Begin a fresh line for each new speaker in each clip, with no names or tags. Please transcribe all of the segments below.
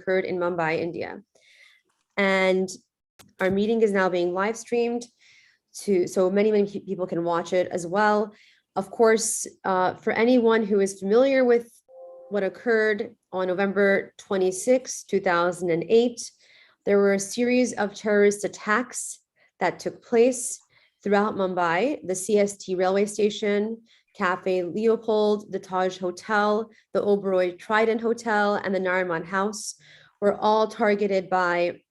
occurred in Mumbai, India. And our meeting is now being live streamed so many people can watch it as well. Of course, for anyone who is familiar with what occurred on November 26, 2008, there were a series of terrorist attacks that took place throughout Mumbai, the CST railway station, Cafe Leopold, the Taj Hotel, the Oberoi Trident Hotel, and the Nariman House were all targeted by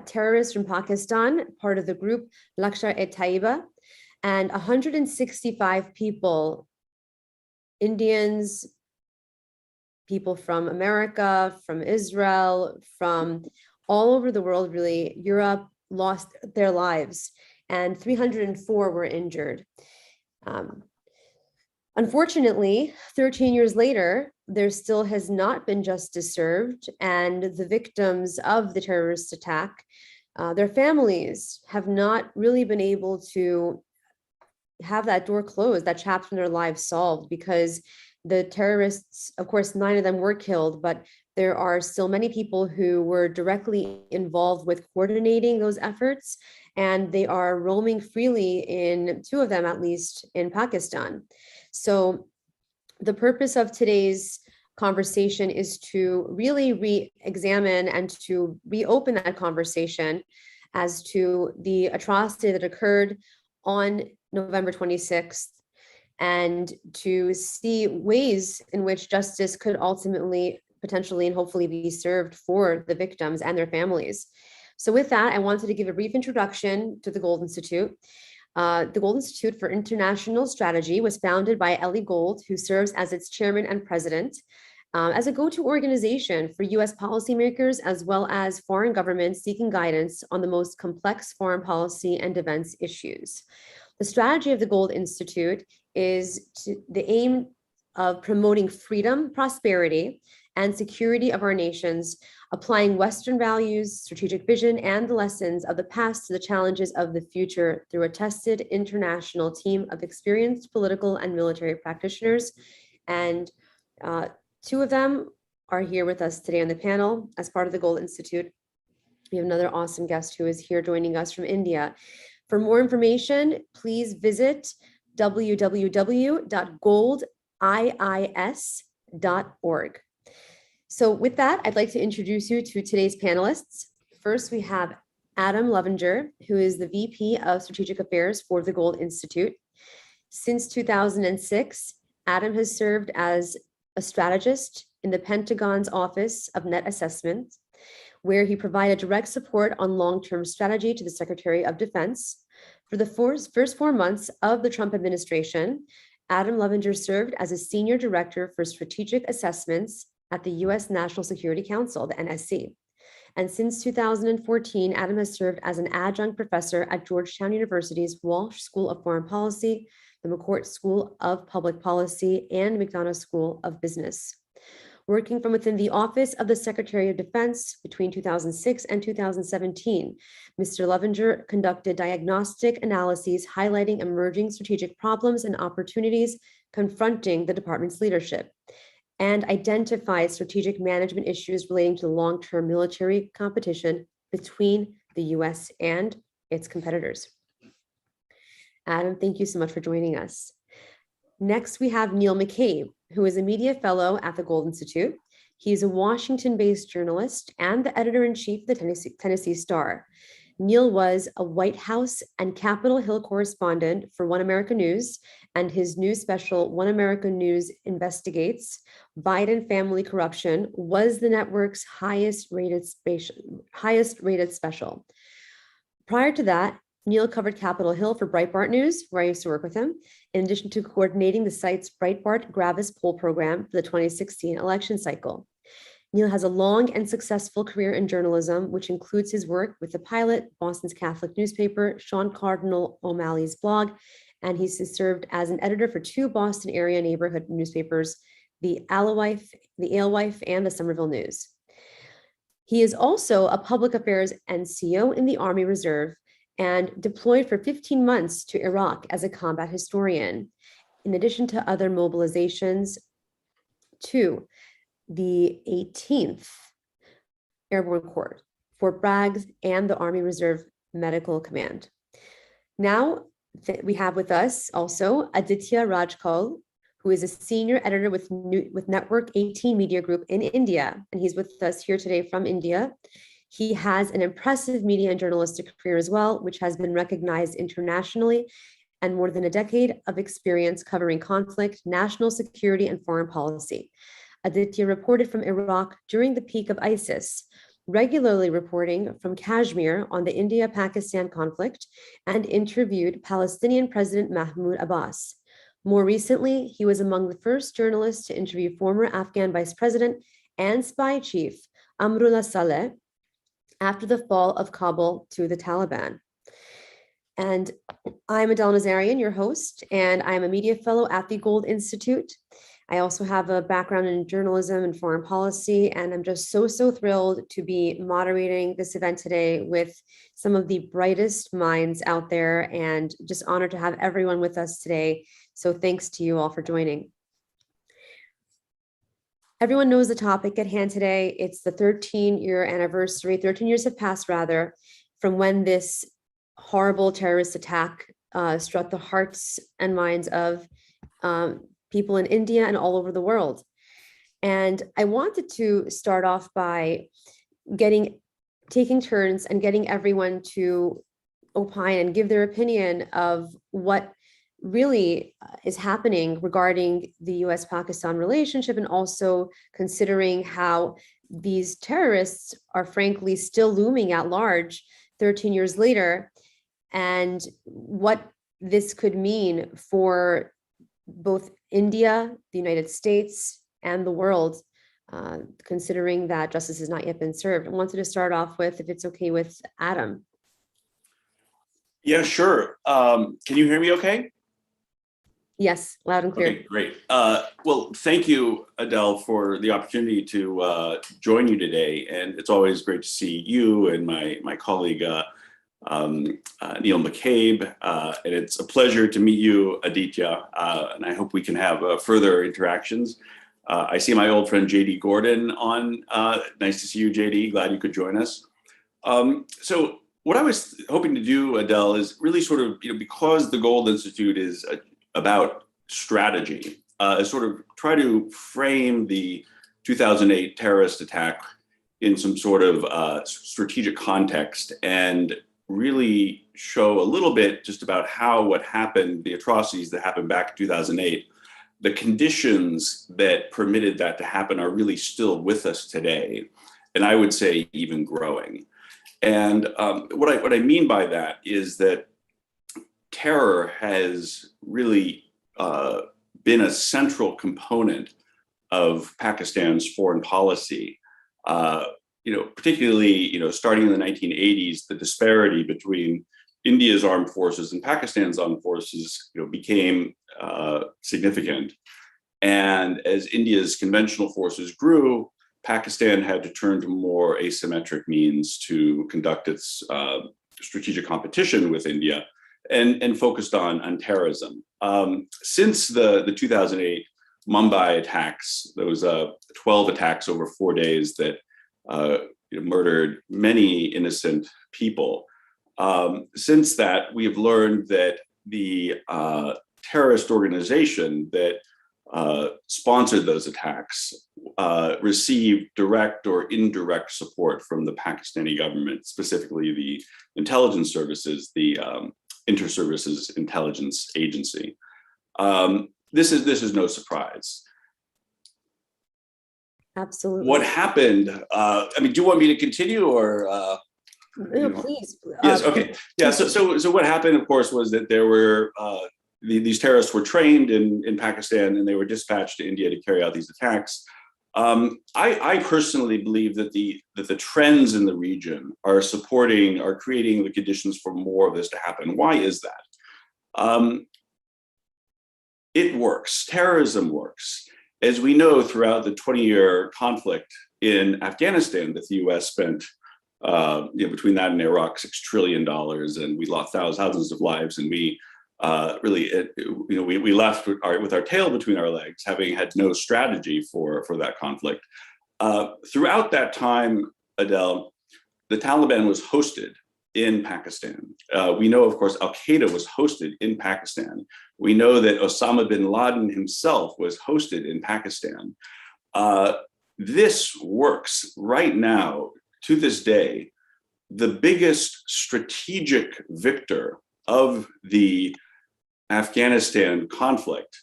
terrorists from Pakistan, part of the group Lashkar-e-Taiba, and 165 people, Indians, people from America, from Israel, from all over the world, really, Europe, lost their lives, and 304 were injured. Unfortunately, 13 years later, there still has not been justice served, and the victims of the terrorist attack, their families have not really been able to have that door closed, that chapter in their lives solved, because the terrorists, of course, 9 of them were killed, but there are still many people who were directly involved with coordinating those efforts, and they are roaming freely in 2 of them, at least, in Pakistan. So the purpose of today's conversation is to really re-examine and to reopen that conversation as to the atrocity that occurred on November 26th, and to see ways in which justice could ultimately, potentially, and hopefully be served for the victims and their families. So with that, I wanted to give a brief introduction to the Gold Institute. The Gold Institute for International Strategy was founded by Ellie Gold, who serves as its chairman and president, as a go-to organization for US policymakers as well as foreign governments seeking guidance on the most complex foreign policy and defense issues. The strategy of the Gold Institute is the aim of promoting freedom, prosperity, and security of our nations, applying Western values, strategic vision, and the lessons of the past to the challenges of the future through a tested international team of experienced political and military practitioners. And 2 of them are here with us today on the panel as part of the Gold Institute. We have another awesome guest who is here joining us from India. For more information, please visit www.goldiis.org. So with that, I'd like to introduce you to today's panelists. First, we have Adam Lovinger, who is the VP of Strategic Affairs for the Gold Institute. Since 2006, Adam has served as a strategist in the Pentagon's Office of Net Assessment, where he provided direct support on long-term strategy to the Secretary of Defense. For the first 4 months of the Trump administration, Adam Lovinger served as a senior director for strategic assessments at the U.S. National Security Council, the NSC. And since 2014, Adam has served as an adjunct professor at Georgetown University's Walsh School of Foreign Policy, the McCourt School of Public Policy, and McDonough School of Business. Working from within the Office of the Secretary of Defense between 2006 and 2017, Mr. Lovinger conducted diagnostic analyses highlighting emerging strategic problems and opportunities confronting the department's leadership, and identified strategic management issues relating to long-term military competition between the US and its competitors. Adam, thank you so much for joining us. Next, we have Neil McCabe, who is a media fellow at the Gold Institute. He's a Washington-based journalist and the editor-in-chief of the Tennessee Star. Neil was a White House and Capitol Hill correspondent for One America News, and his news special, One America News Investigates Biden Family Corruption, was the network's highest rated special. Prior to that, Neil covered Capitol Hill for Breitbart News, where I used to work with him, in addition to coordinating the site's Breitbart Gravis poll program for the 2016 election cycle. Neil has a long and successful career in journalism, which includes his work with The Pilot, Boston's Catholic newspaper, Sean Cardinal O'Malley's blog, and he's served as an editor for 2 Boston area neighborhood newspapers, the Alewife, and the Somerville News. He is also a public affairs NCO in the Army Reserve and deployed for 15 months to Iraq as a combat historian, in addition to other mobilizations to the 18th Airborne Corps, Fort Bragg, and the Army Reserve Medical Command. Now we have with us also Aditya Kaul, who is a senior editor with Network 18 Media Group in India, and he's with us here today from India. He has an impressive media and journalistic career as well, which has been recognized internationally, and more than a decade of experience covering conflict, national security, and foreign policy. Aditya reported from Iraq during the peak of ISIS, regularly reporting from Kashmir on the India-Pakistan conflict, and interviewed Palestinian President Mahmoud Abbas. More recently, he was among the first journalists to interview former Afghan Vice President and spy chief Amrullah Saleh after the fall of Kabul to the Taliban. And I'm Adelle Nazarian, your host, and I'm a media fellow at the Gold Institute. I also have a background in journalism and foreign policy, and I'm just so thrilled to be moderating this event today with some of the brightest minds out there, and just honored to have everyone with us today. So thanks to you all for joining. Everyone knows the topic at hand today. It's the 13-year anniversary, 13 years have passed rather, from when this horrible terrorist attack struck the hearts and minds of people in India and all over the world. And I wanted to start off by taking turns and getting everyone to opine and give their opinion of what really is happening regarding the US-Pakistan relationship, and also considering how these terrorists are frankly still looming at large 13 years later, and what this could mean for both India, the United States, and the world, considering that justice has not yet been served. I wanted to start off with, if it's okay with Adam.
Yeah, sure. Can you hear me okay?
Yes, loud and clear.
Okay, great. Well, thank you, Adele, for the opportunity to join you today. And it's always great to see you and my colleague, Neil McCabe. And it's a pleasure to meet you, Aditya. And I hope we can have further interactions. I see my old friend, JD Gordon on. Nice to see you, JD. Glad you could join us. So what I was hoping to do, Adele, is really sort of, because the Gold Institute is about strategy, sort of try to frame the 2008 terrorist attack in some sort of strategic context, and really show a little bit just about how what happened, the atrocities that happened back in 2008, the conditions that permitted that to happen are really still with us today, and I would say even growing. And what I mean by that is that terror has really been a central component of Pakistan's foreign policy. Particularly, starting in the 1980s, the disparity between India's armed forces and Pakistan's armed forces, became significant. And as India's conventional forces grew, Pakistan had to turn to more asymmetric means to conduct its strategic competition with India, and focused on terrorism. Since the 2008 Mumbai attacks, there was 12 attacks over 4 days that murdered many innocent people. Since that, we have learned that the terrorist organization that sponsored those attacks received direct or indirect support from the Pakistani government, specifically the intelligence services, the Inter-Services Intelligence Agency. This is no surprise.
Absolutely.
What happened? Do you want me to continue, or?
No, please.
Yes. Okay. Yeah. So what happened, of course, was that there were these terrorists were trained in Pakistan, and they were dispatched to India to carry out these attacks. I personally believe that the trends in the region are creating the conditions for more of this to happen. Why is that? It works. Terrorism works. As we know, throughout the 20-year conflict in Afghanistan that the U.S. spent, between that and Iraq, $6 trillion, and we lost thousands of lives, and we we left with our tail between our legs, having had no strategy for that conflict. Throughout that time, Adele, the Taliban was hosted in Pakistan. We know, of course, Al-Qaeda was hosted in Pakistan. We know that Osama bin Laden himself was hosted in Pakistan. This works right now, to this day. The biggest strategic victor of the Afghanistan conflict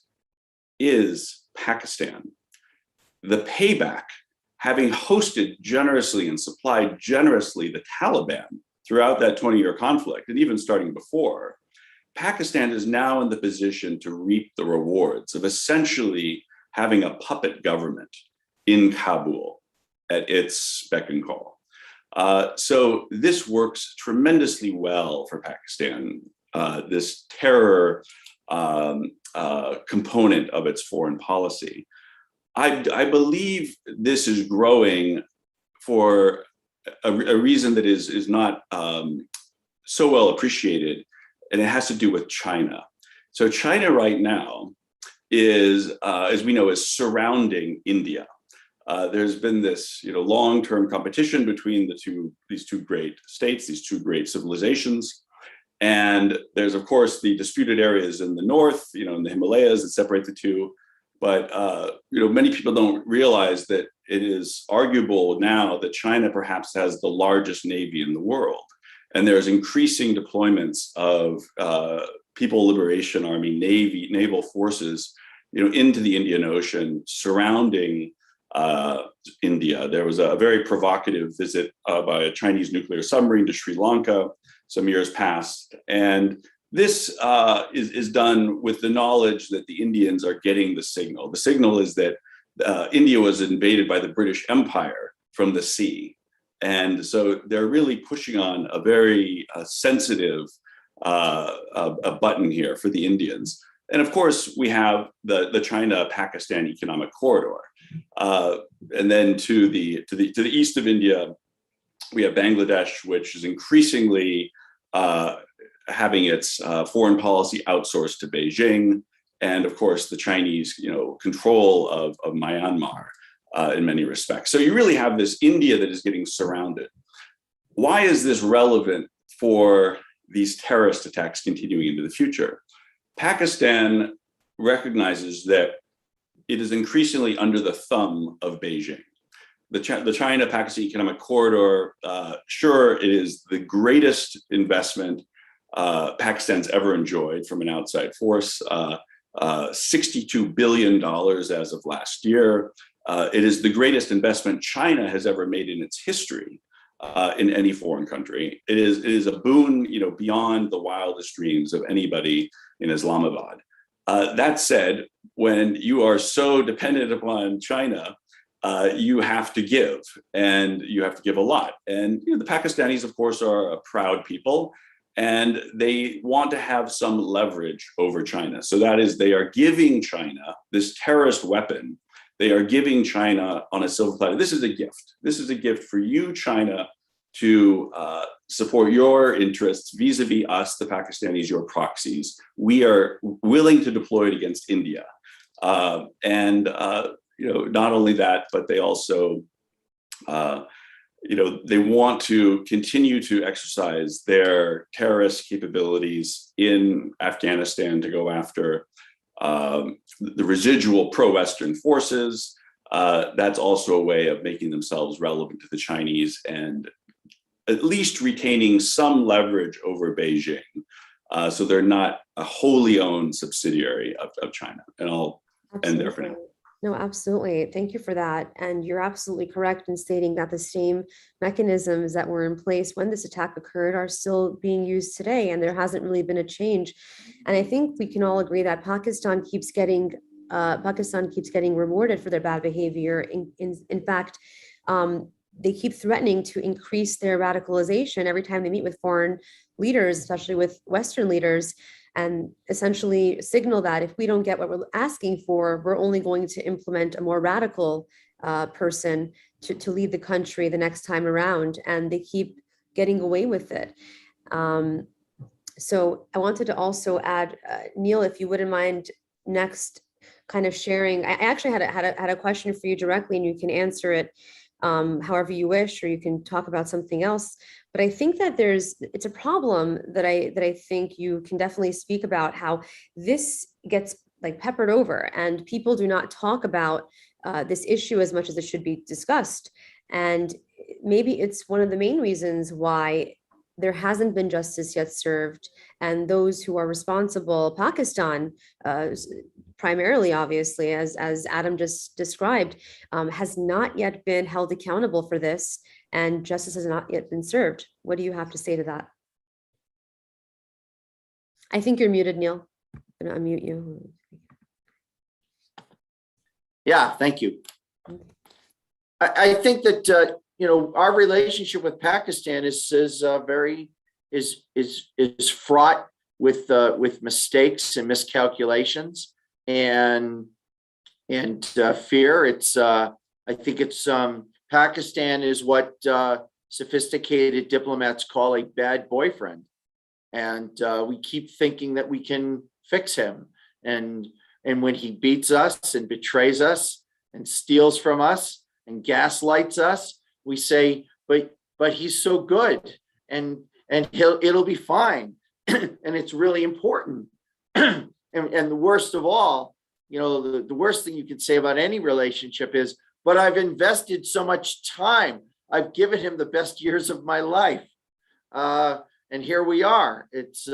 is Pakistan. The payback, having hosted generously and supplied generously the Taliban throughout that 20-year conflict, and even starting before, Pakistan is now in the position to reap the rewards of essentially having a puppet government in Kabul at its beck and call. So this works tremendously well for Pakistan, this terror component of its foreign policy. I believe this is growing for a reason that is not so well appreciated, and it has to do with China. So China right now is, as we know, is surrounding India. There's been this, long-term competition between these two great states, these two great civilizations. And there's, of course, the disputed areas in the north, in the Himalayas that separate the two. But many people don't realize that it is arguable now that China perhaps has the largest navy in the world, and there's increasing deployments of People Liberation Army naval forces, into the Indian Ocean surrounding India. There was a very provocative visit by a Chinese nuclear submarine to Sri Lanka some years past, and this is done with the knowledge that the Indians are getting the signal. The signal is that India was invaded by the British Empire from the sea. And so they're really pushing on a very sensitive a button here for the Indians. And of course, we have the China-Pakistan economic corridor. And then to the east of India, we have Bangladesh, which is increasingly having its foreign policy outsourced to Beijing, and of course the Chinese, control of Myanmar in many respects. So you really have this India that is getting surrounded. Why is this relevant for these terrorist attacks continuing into the future? Pakistan recognizes that it is increasingly under the thumb of Beijing. The China-Pakistan economic corridor, sure, it is the greatest investment Pakistan's ever enjoyed from an outside force, $62 billion as of last year. It is the greatest investment China has ever made in its history in any foreign country. It is a boon, beyond the wildest dreams of anybody in Islamabad. That said, when you are so dependent upon China, you have to give, and you have to give a lot. And the Pakistanis, of course, are a proud people, and they want to have some leverage over China. So that is, they are giving China this terrorist weapon. They are giving China on a silver platter. This is a gift. This is a gift for you, China, to support your interests vis-a-vis us, the Pakistanis, your proxies. We are willing to deploy it against India. Not only that, but they also they want to continue to exercise their terrorist capabilities in Afghanistan to go after the residual pro-Western forces. That's also a way of making themselves relevant to the Chinese and at least retaining some leverage over Beijing. So they're not a wholly owned subsidiary of China. And I'll end there for now.
No, absolutely. Thank you for that. And you're absolutely correct in stating that the same mechanisms that were in place when this attack occurred are still being used today, and there hasn't really been a change. And I think we can all agree that Pakistan keeps getting rewarded for their bad behavior. In fact, they keep threatening to increase their radicalization every time they meet with foreign leaders, especially with Western leaders, and essentially signal that if we don't get what we're asking for, we're only going to implement a more radical person to lead the country the next time around. And they keep getting away with it. So I wanted to also add, Neil, if you wouldn't mind next kind of sharing, I actually had a question for you directly, and you can answer it. however you wish, or you can talk about something else. But I think that it's a problem that I think you can definitely speak about, how this gets like peppered over and people do not talk about this issue as much as it should be discussed. And maybe it's one of the main reasons why there hasn't been justice yet served, and those who are responsible, Pakistan, primarily, obviously, as Adam just described, has not yet been held accountable for this, and justice has not yet been served. What do you have to say to that? I think you're muted, Neil. I'm gonna unmute you.
Yeah, thank you. I think that our relationship with Pakistan is fraught with mistakes and miscalculations and fear. I think it's Pakistan is what sophisticated diplomats call a bad boyfriend, and we keep thinking that we can fix him, and when he beats us and betrays us and steals from us and gaslights us, we say, but he's so good, and it'll be fine. And it's really important. And the worst of all, the worst thing you can say about any relationship is, but I've invested so much time. I've given him the best years of my life. And here we are. It's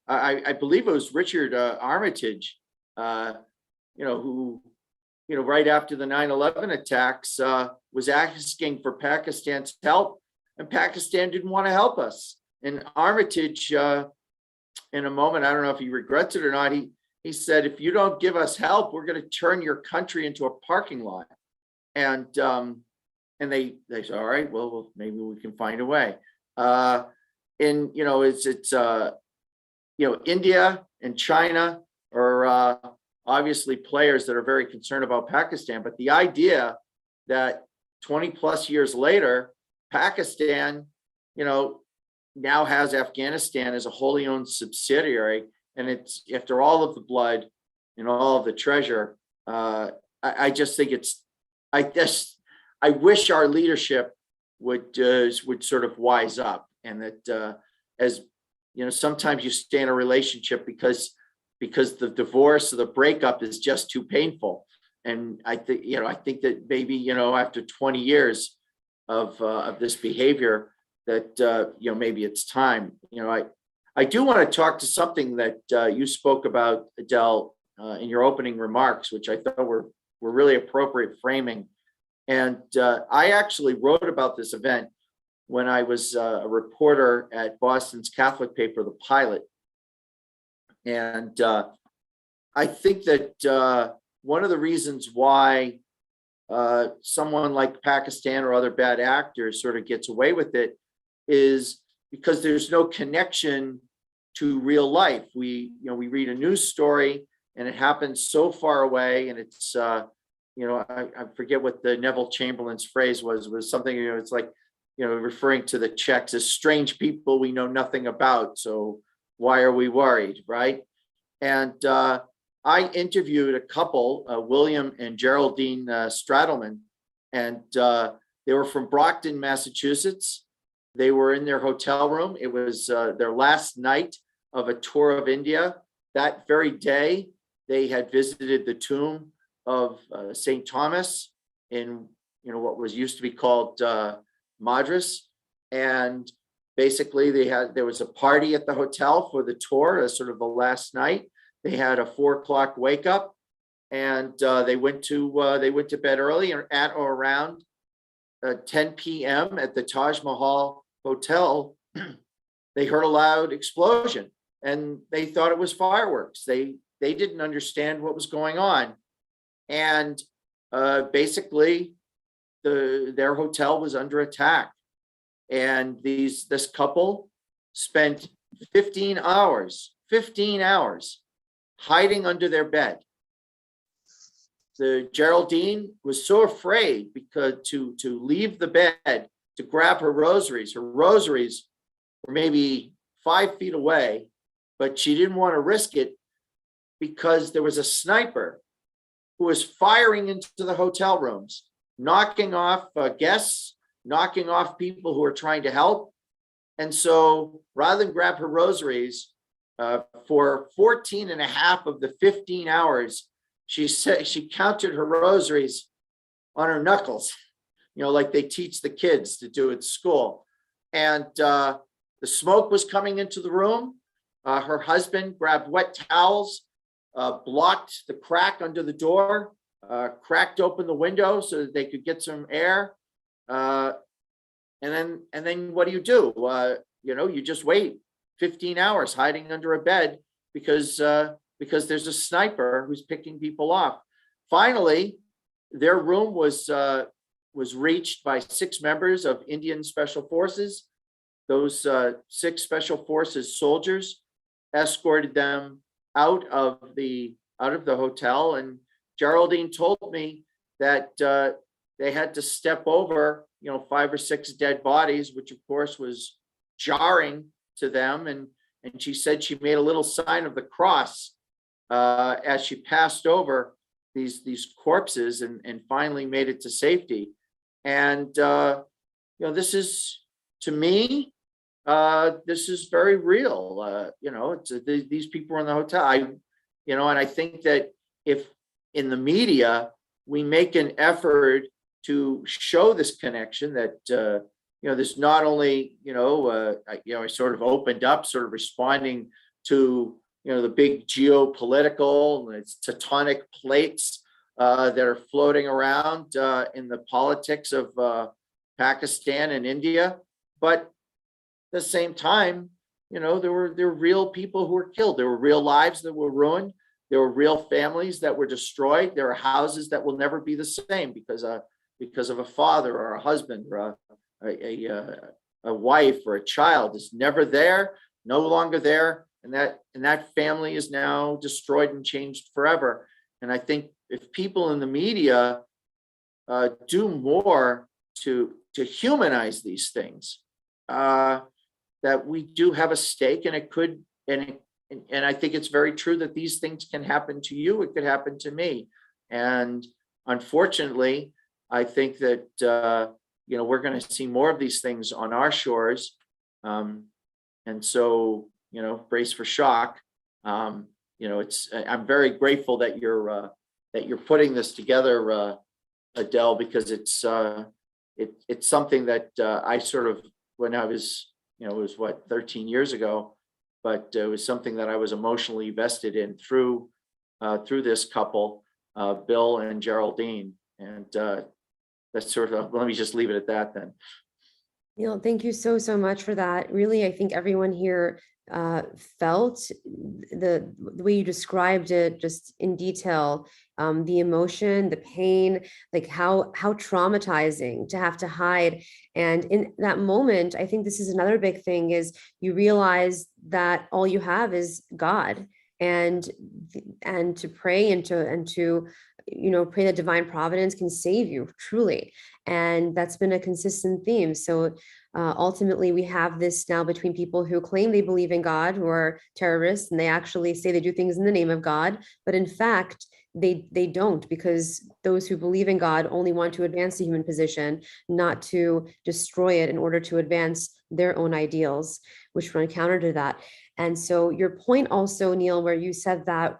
I believe it was Richard Armitage, who, right after the 9/11 attacks, was asking for Pakistan's help, and Pakistan didn't want to help us. And Armitage, in a moment, I don't know if he regrets it or not, he said, if you don't give us help, we're going to turn your country into a parking lot. And they said, all right, well, maybe we can find a way. India and China are obviously players that are very concerned about Pakistan, but the idea that 20 plus years later, Pakistan, now has Afghanistan as a wholly owned subsidiary, and it's after all of the blood and all of the treasure. I just think I wish our leadership would sort of wise up, and that sometimes you stay in a relationship because the divorce or the breakup is just too painful. And I think that maybe, after 20 years of this behavior, that, maybe it's time. I do want to talk to something that you spoke about, Adele, in your opening remarks, which I thought were really appropriate framing. And I actually wrote about this event when I was a reporter at Boston's Catholic paper, The Pilot. And I think that one of the reasons why someone like Pakistan or other bad actors sort of gets away with it is because there's no connection to real life. We read a news story and it happens so far away, and it's I forget what the Neville Chamberlain's phrase was something, it's like, referring to the Czechs as strange people we know nothing about. So why are we worried, right? And I interviewed a couple, William and Geraldine Stradelman, and they were from Brockton, Massachusetts. They were in their hotel room. It was their last night of a tour of India. That very day, they had visited the tomb of St. Thomas in what was used to be called Madras, and basically there was a party at the hotel for the tour as sort of the last night. They had a 4 o'clock wake up, and they went to bed early, or at or around 10 p.m. at the Taj Mahal Hotel. They heard a loud explosion, and they thought it was fireworks. They didn't understand what was going on, and basically their hotel was under attack, and this couple spent 15 hours hiding under their bed. The Geraldine was so afraid because to leave the bed to grab her rosaries. Her rosaries were maybe 5 feet away, but she didn't want to risk it because there was a sniper who was firing into the hotel rooms. knocking off guests, knocking off people who are trying to help. And so rather than grab her rosaries, for 14 and a half of the 15 hours, she said she counted her rosaries on her knuckles, like they teach the kids to do at school. And the smoke was coming into the room. Her husband grabbed wet towels, blocked the crack under the door, cracked open the window so that they could get some air. And then what do? You just wait 15 hours hiding under a bed because there's a sniper who's picking people off. Finally, their room was reached by 6 members of Indian Special Forces. Those 6 Special Forces soldiers escorted them out of the hotel, and Geraldine told me that they had to step over 5 or 6 dead bodies, which of course was jarring to them, and she said she made a little sign of the cross as she passed over these corpses and finally made it to safety. And this is, to me, this is very real. These people are in the hotel. And I think that if in the media we make an effort to show this connection, that this not only I sort of opened up, sort of responding to the big geopolitical and its tectonic plates that are floating around in the politics of Pakistan and India, but at the same time, there were real people who were killed. There were real lives that were ruined. There were real families that were destroyed. There are houses that will never be the same because of a father or a husband or a wife or a child is never there, no longer there, and that family is now destroyed and changed forever. And I think if people in the media do more to humanize these things, that we do have a stake, and it could, and I think it's very true that these things can happen to you. It could happen to me, and unfortunately, I think that we're going to see more of these things on our shores, and so brace for shock. I'm very grateful that you're putting this together, Adele, because it's something that I sort of, when I was it was 13 years ago, but it was something that I was emotionally vested in through this couple, Bill and Geraldine, and that's sort of, let me just leave it at that then.
Thank you so much for that. Really, I think everyone here felt the way you described it just in detail, the emotion, the pain, like how traumatizing to have to hide. And in that moment, I think this is another big thing, is you realize that all you have is God, and to pray and to pray that divine providence can save you truly. And that's been a consistent theme. So ultimately, we have this now between people who claim they believe in God, who are terrorists, and they actually say they do things in the name of God, but in fact, they don't, because those who believe in God only want to advance the human position, not to destroy it in order to advance their own ideals, which run counter to that. And so your point also, Neil, where you said that,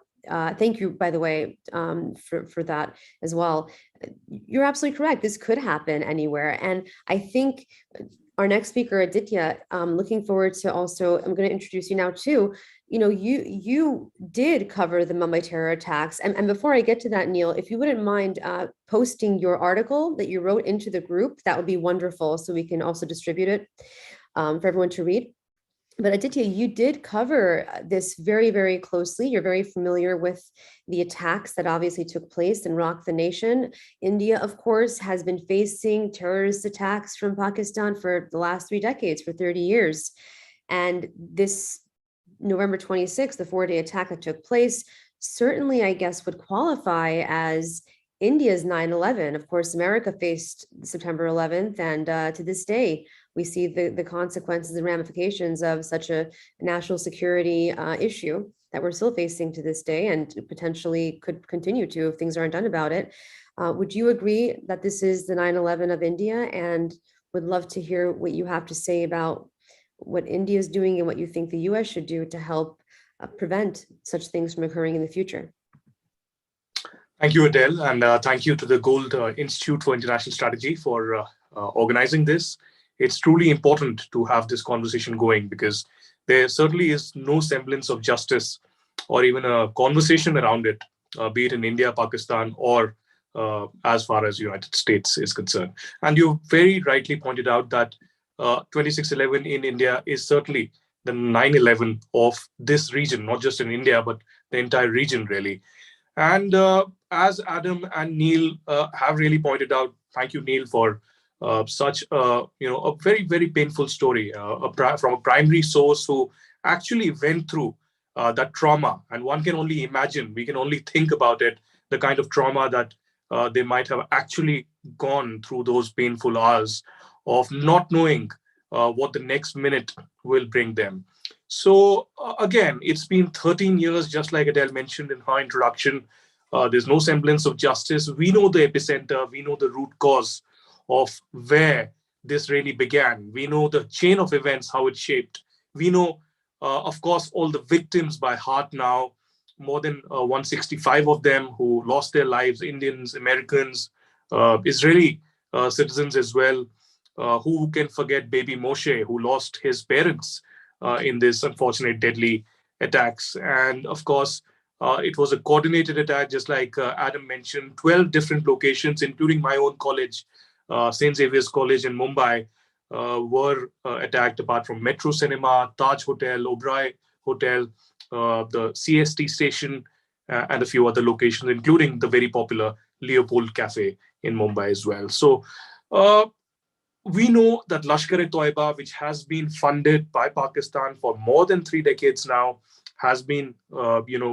thank you, by the way, for that as well. You're absolutely correct. This could happen anywhere. And I think our next speaker, Aditya, looking forward to also, I'm going to introduce you now too. You did cover the Mumbai terror attacks. And before I get to that, Neil, if you wouldn't mind posting your article that you wrote into the group, that would be wonderful, so we can also distribute it for everyone to read. But Aditya, you did cover this very, very closely. You're very familiar with the attacks that obviously took place and rocked the nation. India, of course, has been facing terrorist attacks from Pakistan for the last 3 decades, for 30 years. And this November 26th, the 4-day attack that took place, certainly, I guess, would qualify as India's 9/11. Of course, America faced September 11th, and to this day, we see the consequences and ramifications of such a national security issue that we're still facing to this day and potentially could continue to if things aren't done about it. Would you agree that this is the 9/11 of India? And would love to hear what you have to say about what India is doing and what you think the US should do to help prevent such things from occurring in the future.
Thank you, Adele, and thank you to the Gold Institute for International Strategy for organizing this. It's truly important to have this conversation going because there certainly is no semblance of justice or even a conversation around it, be it in India, Pakistan, or as far as United States is concerned. And you very rightly pointed out that 26/11 in India is certainly the 9/11 of this region, not just in India, but the entire region, really. And as Adam and Neil have really pointed out, thank you, Neil, for such a very, very painful story from a primary source who actually went through that trauma. And one can only imagine, we can only think about it, the kind of trauma that they might have actually gone through those painful hours of not knowing what the next minute will bring them. So again, it's been 13 years, just like Adele mentioned in her introduction. There's no semblance of justice. We know the epicenter. We know the root cause of where this really began. We know the chain of events, how it shaped. We know, of course, all the victims by heart now, more than 165 of them who lost their lives, Indians, Americans, Israeli citizens as well. Who can forget baby Moshe, who lost his parents in this unfortunate deadly attacks. And of course, it was a coordinated attack, just like Adam mentioned, 12 different locations, including my own college, St. Xavier's College in Mumbai, were attacked, apart from Metro Cinema, Taj Hotel, Oberoi Hotel, the CST station, and a few other locations, including the very popular Leopold Cafe in Mumbai as well. So we know that Lashkar-e-Toiba, which has been funded by Pakistan for more than 3 decades now, has been,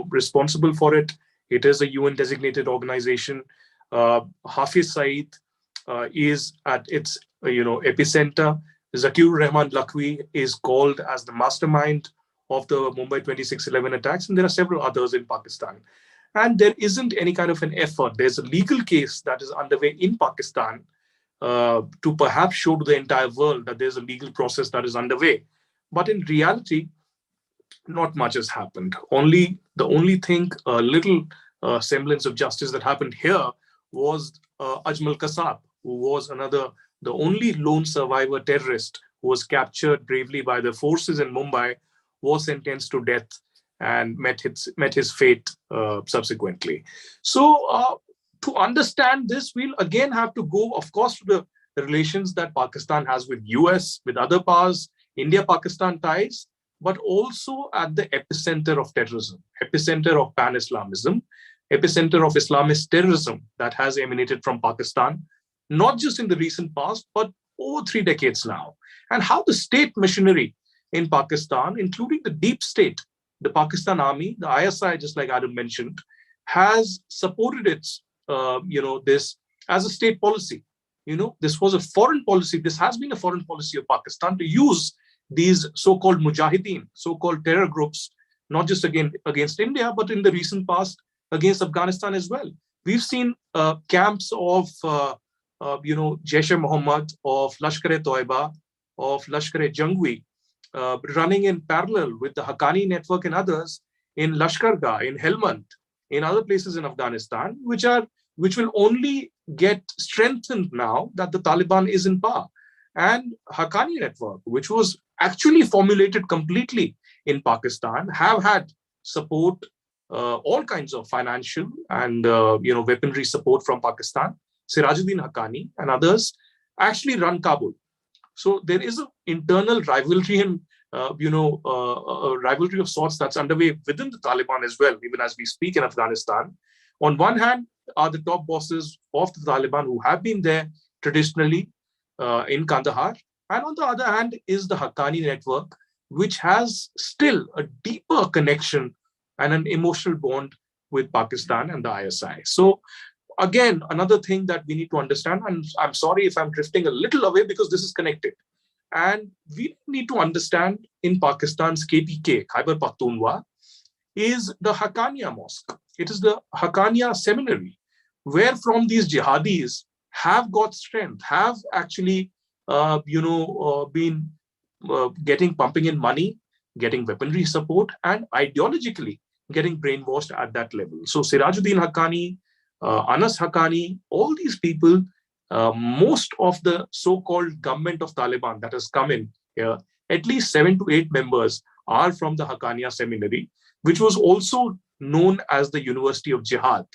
responsible for it. It is a UN designated organization. Hafiz Saeed is at its, epicenter. Zakir Rahman Lakhvi is called as the mastermind of the Mumbai 26/11 attacks, and there are several others in Pakistan. And there isn't any kind of an effort. There's a legal case that is underway in Pakistan to perhaps show to the entire world that there's a legal process that is underway. But in reality, not much has happened. The only thing, a little semblance of justice that happened here was Ajmal Kasab, who was the only lone survivor terrorist who was captured bravely by the forces in Mumbai, was sentenced to death and met his fate subsequently. So to understand this, we'll again have to go, of course, to the relations that Pakistan has with US, with other powers, India-Pakistan ties, but also at the epicenter of terrorism, epicenter of pan-Islamism, epicenter of Islamist terrorism that has emanated from Pakistan, not just in the recent past, but over 3 decades now. And how the state machinery in Pakistan, including the deep state, the Pakistan Army, the ISI, just like Adam mentioned, has supported its, this as a state policy. This was a foreign policy. This has been a foreign policy of Pakistan to use these so-called mujahideen, so-called terror groups, not just against India, but in the recent past against Afghanistan as well. We've seen camps of, Jaish-e-Mohammed, of Lashkar-e-Toiba, of Lashkar-e-Jangvi, running in parallel with the Haqqani network and others in Lashkar-Gah, in Helmand, in other places in Afghanistan, which will only get strengthened now that the Taliban is in power. And Haqqani network, which was actually formulated completely in Pakistan, have had support, all kinds of financial and weaponry support from Pakistan. Sirajuddin Haqqani and others actually run Kabul. So there is an internal rivalry and a rivalry of sorts that's underway within the Taliban as well, even as we speak in Afghanistan. On one hand are the top bosses of the Taliban who have been there traditionally in Kandahar, and on the other hand is the Haqqani network, which has still a deeper connection and an emotional bond with Pakistan and the ISI. So again, another thing that we need to understand, and I'm sorry if I'm drifting a little away because this is connected. And we need to understand in Pakistan's KPK, Khyber Pakhtunkhwa, is the Haqqaniya Mosque. It is the Haqqaniya Seminary, where from these jihadis have got strength, have actually, been pumping in money, getting weaponry support, and ideologically getting brainwashed at that level. So Sirajuddin Haqqani, Anas Haqqani, all these people, most of the so-called government of Taliban that has come in here, at least 7 to 8 members are from the Haqqaniya Seminary, which was also known as the University of Jihad,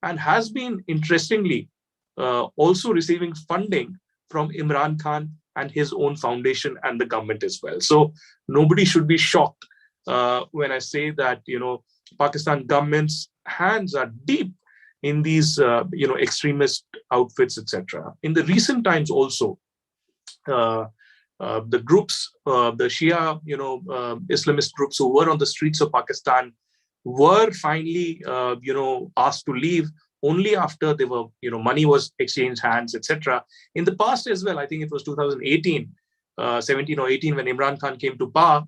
and has been, interestingly, also receiving funding from Imran Khan and his own foundation and the government as well. So nobody should be shocked when I say that, Pakistan government's hands are deep in these, extremist outfits, etc. In the recent times also, the groups, the Shia, Islamist groups who were on the streets of Pakistan were finally, asked to leave only after they were, money was exchanged hands, etc. In the past as well, I think it was 2018, 17 or 18, when Imran Khan came to power,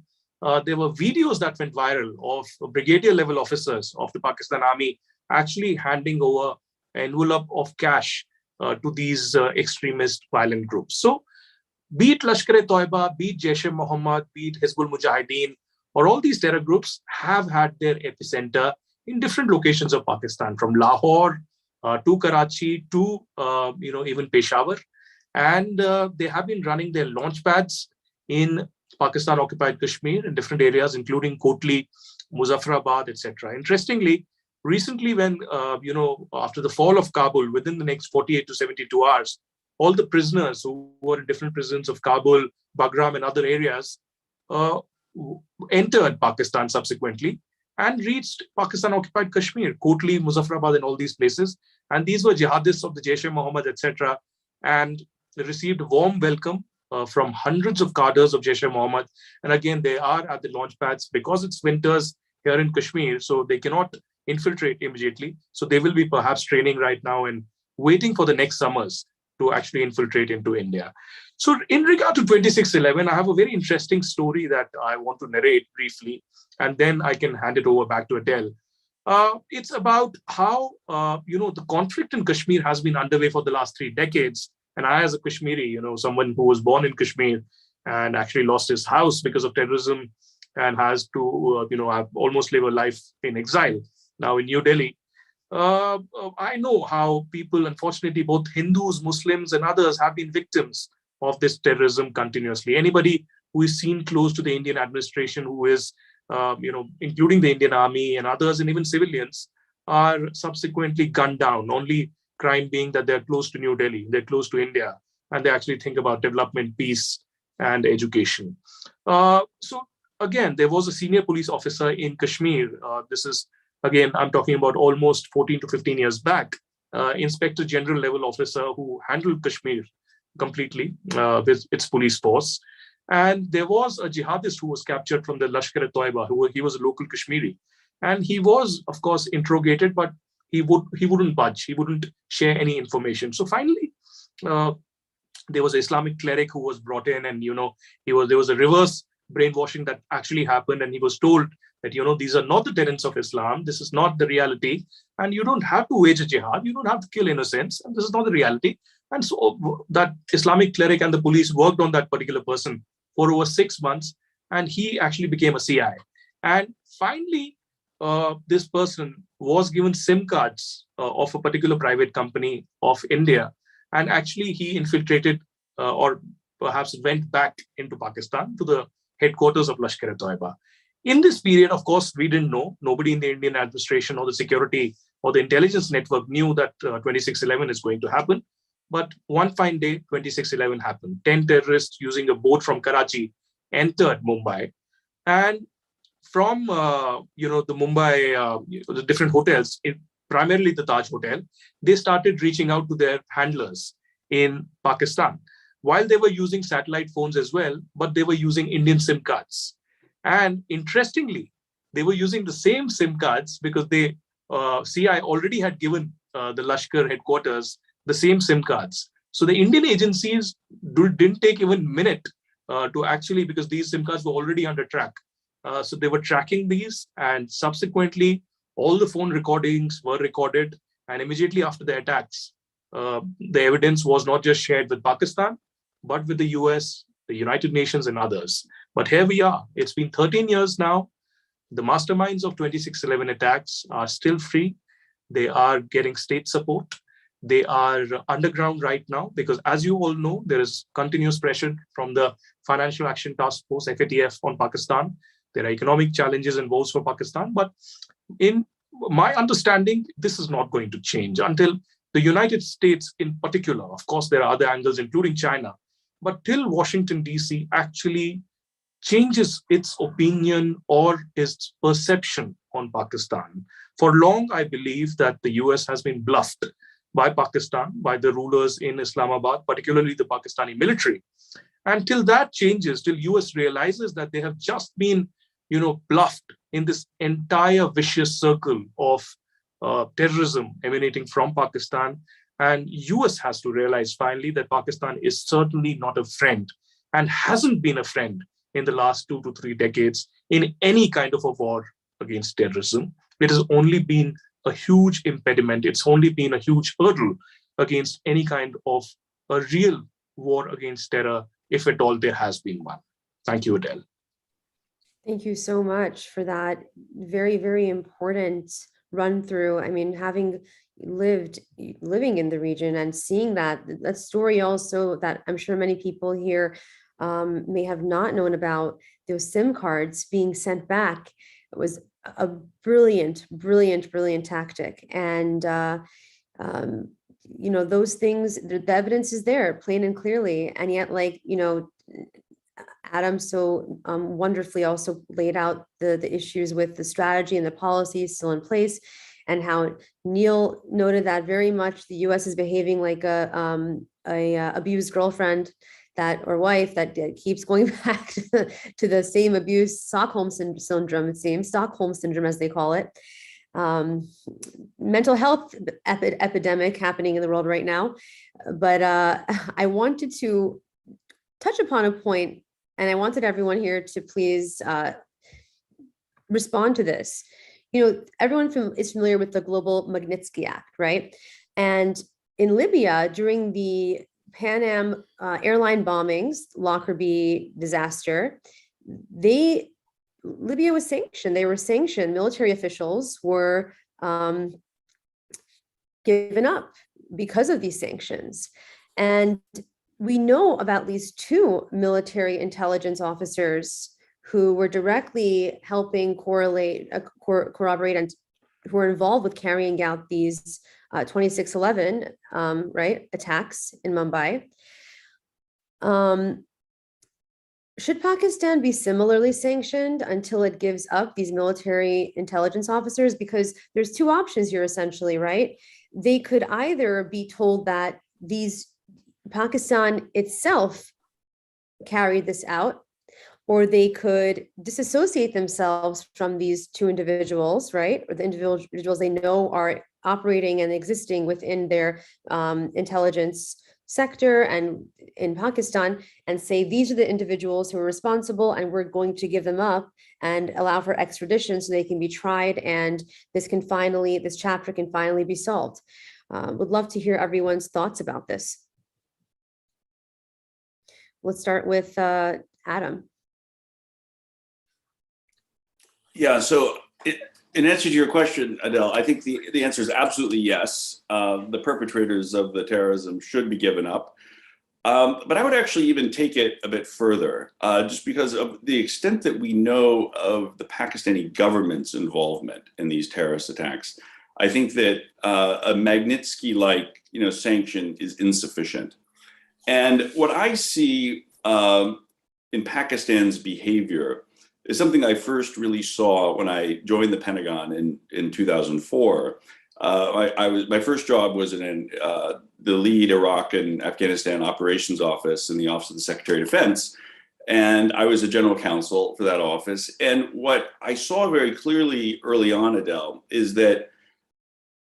there were videos that went viral of brigadier level officers of the Pakistan Army actually handing over an envelope of cash to these extremist violent groups. So be it Lashkar-e-Toiba, be it Jaish-e-Mohammed, be it Hizbul Mujahideen, or all these terror groups have had their epicenter in different locations of Pakistan, from Lahore to Karachi to even Peshawar, and they have been running their launch pads in Pakistan-occupied Kashmir in different areas, including Kotli, Muzaffarabad, etc. Interestingly, recently, when after the fall of Kabul, within the next 48 to 72 hours, all the prisoners who were in different prisons of Kabul, Bagram, and other areas entered Pakistan subsequently and reached Pakistan-occupied Kashmir, Kotli, Muzaffarabad, and all these places. And these were jihadists of the Jaish-e-Mohammed, etc. And they received a warm welcome from hundreds of cadres of Jaish-e-Mohammed. And again, they are at the launch pads because it's winters here in Kashmir, so they cannot infiltrate immediately. So they will be perhaps training right now and waiting for the next summers to actually infiltrate into India. So in regard to 2611, I have a very interesting story that I want to narrate briefly, and then I can hand it over back to Adelle. It's about how, the conflict in Kashmir has been underway for the last 3 decades. And I, as a Kashmiri, someone who was born in Kashmir and actually lost his house because of terrorism and has to, I've almost live a life in exile now in New Delhi. I know how people, unfortunately, both Hindus, Muslims, and others have been victims of this terrorism continuously. Anybody who is seen close to the Indian administration, who is, including the Indian Army and others, and even civilians, are subsequently gunned down. Only crime being that they're close to New Delhi, they're close to India, and they actually think about development, peace, and education. So again, there was a senior police officer in Kashmir. This is, again, I'm talking about almost 14 to 15 years back, Inspector General level officer who handled Kashmir completely with its police force. And there was a jihadist who was captured from the Lashkar-e-Toiba, he was a local Kashmiri. And he was, of course, interrogated, but he wouldn't budge. He wouldn't share any information. So finally, there was an Islamic cleric who was brought in, and there was a reverse brainwashing that actually happened, and he was told that these are not the tenets of Islam. This is not the reality, and you don't have to wage a jihad. You don't have to kill innocents, and this is not the reality. And so that Islamic cleric and the police worked on that particular person for over 6 months, and he actually became a CI. And finally, this person was given SIM cards of a particular private company of India, and actually he infiltrated or perhaps went back into Pakistan to the headquarters of Lashkar-e-Toiba. In this period, of course, we didn't know. Nobody in the Indian administration or the security or the intelligence network knew that 2611 is going to happen. But one fine day, 2611 happened. 10 terrorists using a boat from Karachi entered Mumbai. And from the Mumbai, the different hotels, primarily the Taj Hotel, they started reaching out to their handlers in Pakistan. While they were using satellite phones as well, but they were using Indian SIM cards. And interestingly, they were using the same SIM cards because they CI already had given the Lashkar headquarters the same SIM cards. So the Indian agencies didn't take even a minute to actually, because these SIM cards were already under track, So they were tracking these, and subsequently, all the phone recordings were recorded. And immediately after the attacks, the evidence was not just shared with Pakistan, but with the US, the United Nations, and others. But here we are. It's been 13 years now. The masterminds of 26/11 attacks are still free. They are getting state support. They are underground right now because, as you all know, there is continuous pressure from the Financial Action Task Force, FATF, on Pakistan. There are economic challenges and woes for Pakistan. But in my understanding, this is not going to change until the United States in particular. Of course, there are other angles, including China. But till Washington, D.C. actually changes its opinion or its perception on Pakistan. For long, I believe that the US has been bluffed by Pakistan, by the rulers in Islamabad, particularly the Pakistani military. And till that changes, till US realizes that they have just been, bluffed in this entire vicious circle of terrorism emanating from Pakistan. And US has to realize finally that Pakistan is certainly not a friend and hasn't been a friend in the last 2 to 3 decades in any kind of a war against terrorism. It has only been a huge impediment. It's only been a huge hurdle against any kind of a real war against terror, if at all there has been one. Thank you, Adelle.
Thank you so much for that very, very important run through. I mean, having living in the region and seeing that story also that I'm sure many people here may have not known about, those SIM cards being sent back. It was a brilliant tactic. And, those things, the evidence is there plain and clearly. And yet, Adam so wonderfully also laid out the issues with the strategy and the policies still in place, and how Neil noted that very much the U.S. is behaving like a abused girlfriend or wife that keeps going back to the same abuse, Stockholm syndrome, it seems, Stockholm syndrome as they call it. Mental health epidemic happening in the world right now. But I wanted to touch upon a point, and I wanted everyone here to please respond to this. Everyone is familiar with the Global Magnitsky Act, right? And in Libya, during the Pan Am airline bombings, Lockerbie disaster, Libya was sanctioned. They were sanctioned. Military officials were given up because of these sanctions. And we know about at least 2 military intelligence officers who were directly helping corroborate, and who were involved with carrying out these 26/11 attacks in Mumbai. Should Pakistan be similarly sanctioned until it gives up these military intelligence officers? Because there's 2 options here, essentially, right? They could either be told that Pakistan itself carried this out, or they could disassociate themselves from these 2 individuals, right? Or the individuals they know are operating and existing within their intelligence sector and in Pakistan, and say, these are the individuals who are responsible, and we're going to give them up and allow for extradition so they can be tried, and this chapter can finally be solved. Would love to hear everyone's thoughts about this. Let's start with Adam.
Yeah, so in answer to your question, Adelle, I think the answer is absolutely yes. The perpetrators of the terrorism should be given up. But I would actually even take it a bit further, just because of the extent that we know of the Pakistani government's involvement in these terrorist attacks. I think that a Magnitsky-like, sanction is insufficient. And what I see in Pakistan's behavior is something I first really saw when I joined the Pentagon in 2004. My first job was in the lead Iraq and Afghanistan operations office in the Office of the Secretary of Defense. And I was a general counsel for that office. And what I saw very clearly early on, Adelle, is that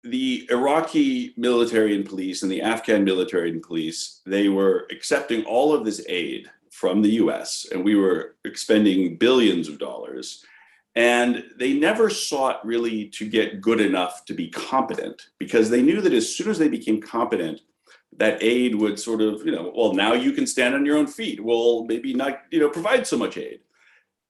the Iraqi military and police and the Afghan military and police, they were accepting all of this aid from the US, and we were expending billions of dollars. And they never sought really to get good enough to be competent, because they knew that as soon as they became competent, that aid would sort of, well, now you can stand on your own feet. We'll maybe not, provide so much aid.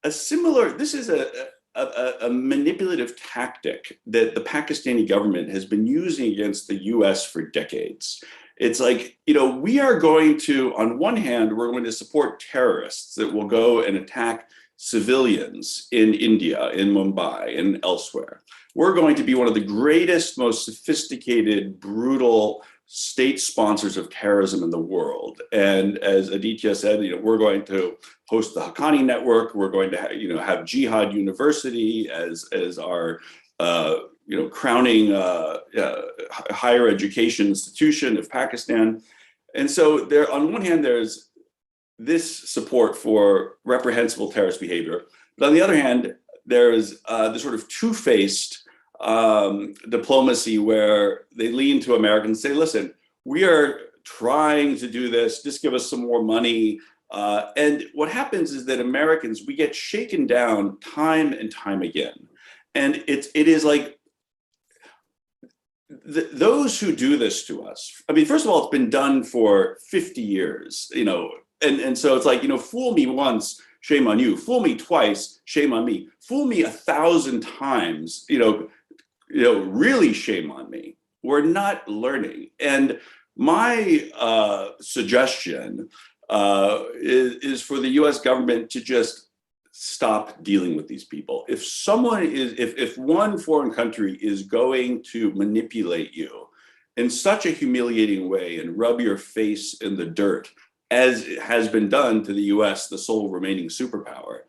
This is a manipulative tactic that the Pakistani government has been using against the US for decades. It's like, we are going to, on one hand, we're going to support terrorists that will go and attack civilians in India, in Mumbai, and elsewhere. We're going to be one of the greatest, most sophisticated, brutal state sponsors of terrorism in the world. And as Aditya said, we're going to host the Haqqani network. We're going to have Jihad University as our crowning higher education institution of Pakistan. And so there, on one hand, there's this support for reprehensible terrorist behavior, but on the other hand, there's the sort of two-faced diplomacy where they lean to Americans and say, listen, we are trying to do this, just give us some more money. And what happens is that Americans, we get shaken down time and time again. And it is like, those who do this to us, I mean, first of all, it's been done for 50 years, and so it's like, fool me once, shame on you. Fool me twice, shame on me. Fool me 1,000 times, really shame on me. We're not learning. And my suggestion is for the US government to just stop dealing with these people. If one foreign country is going to manipulate you in such a humiliating way and rub your face in the dirt, as it has been done to the US, the sole remaining superpower,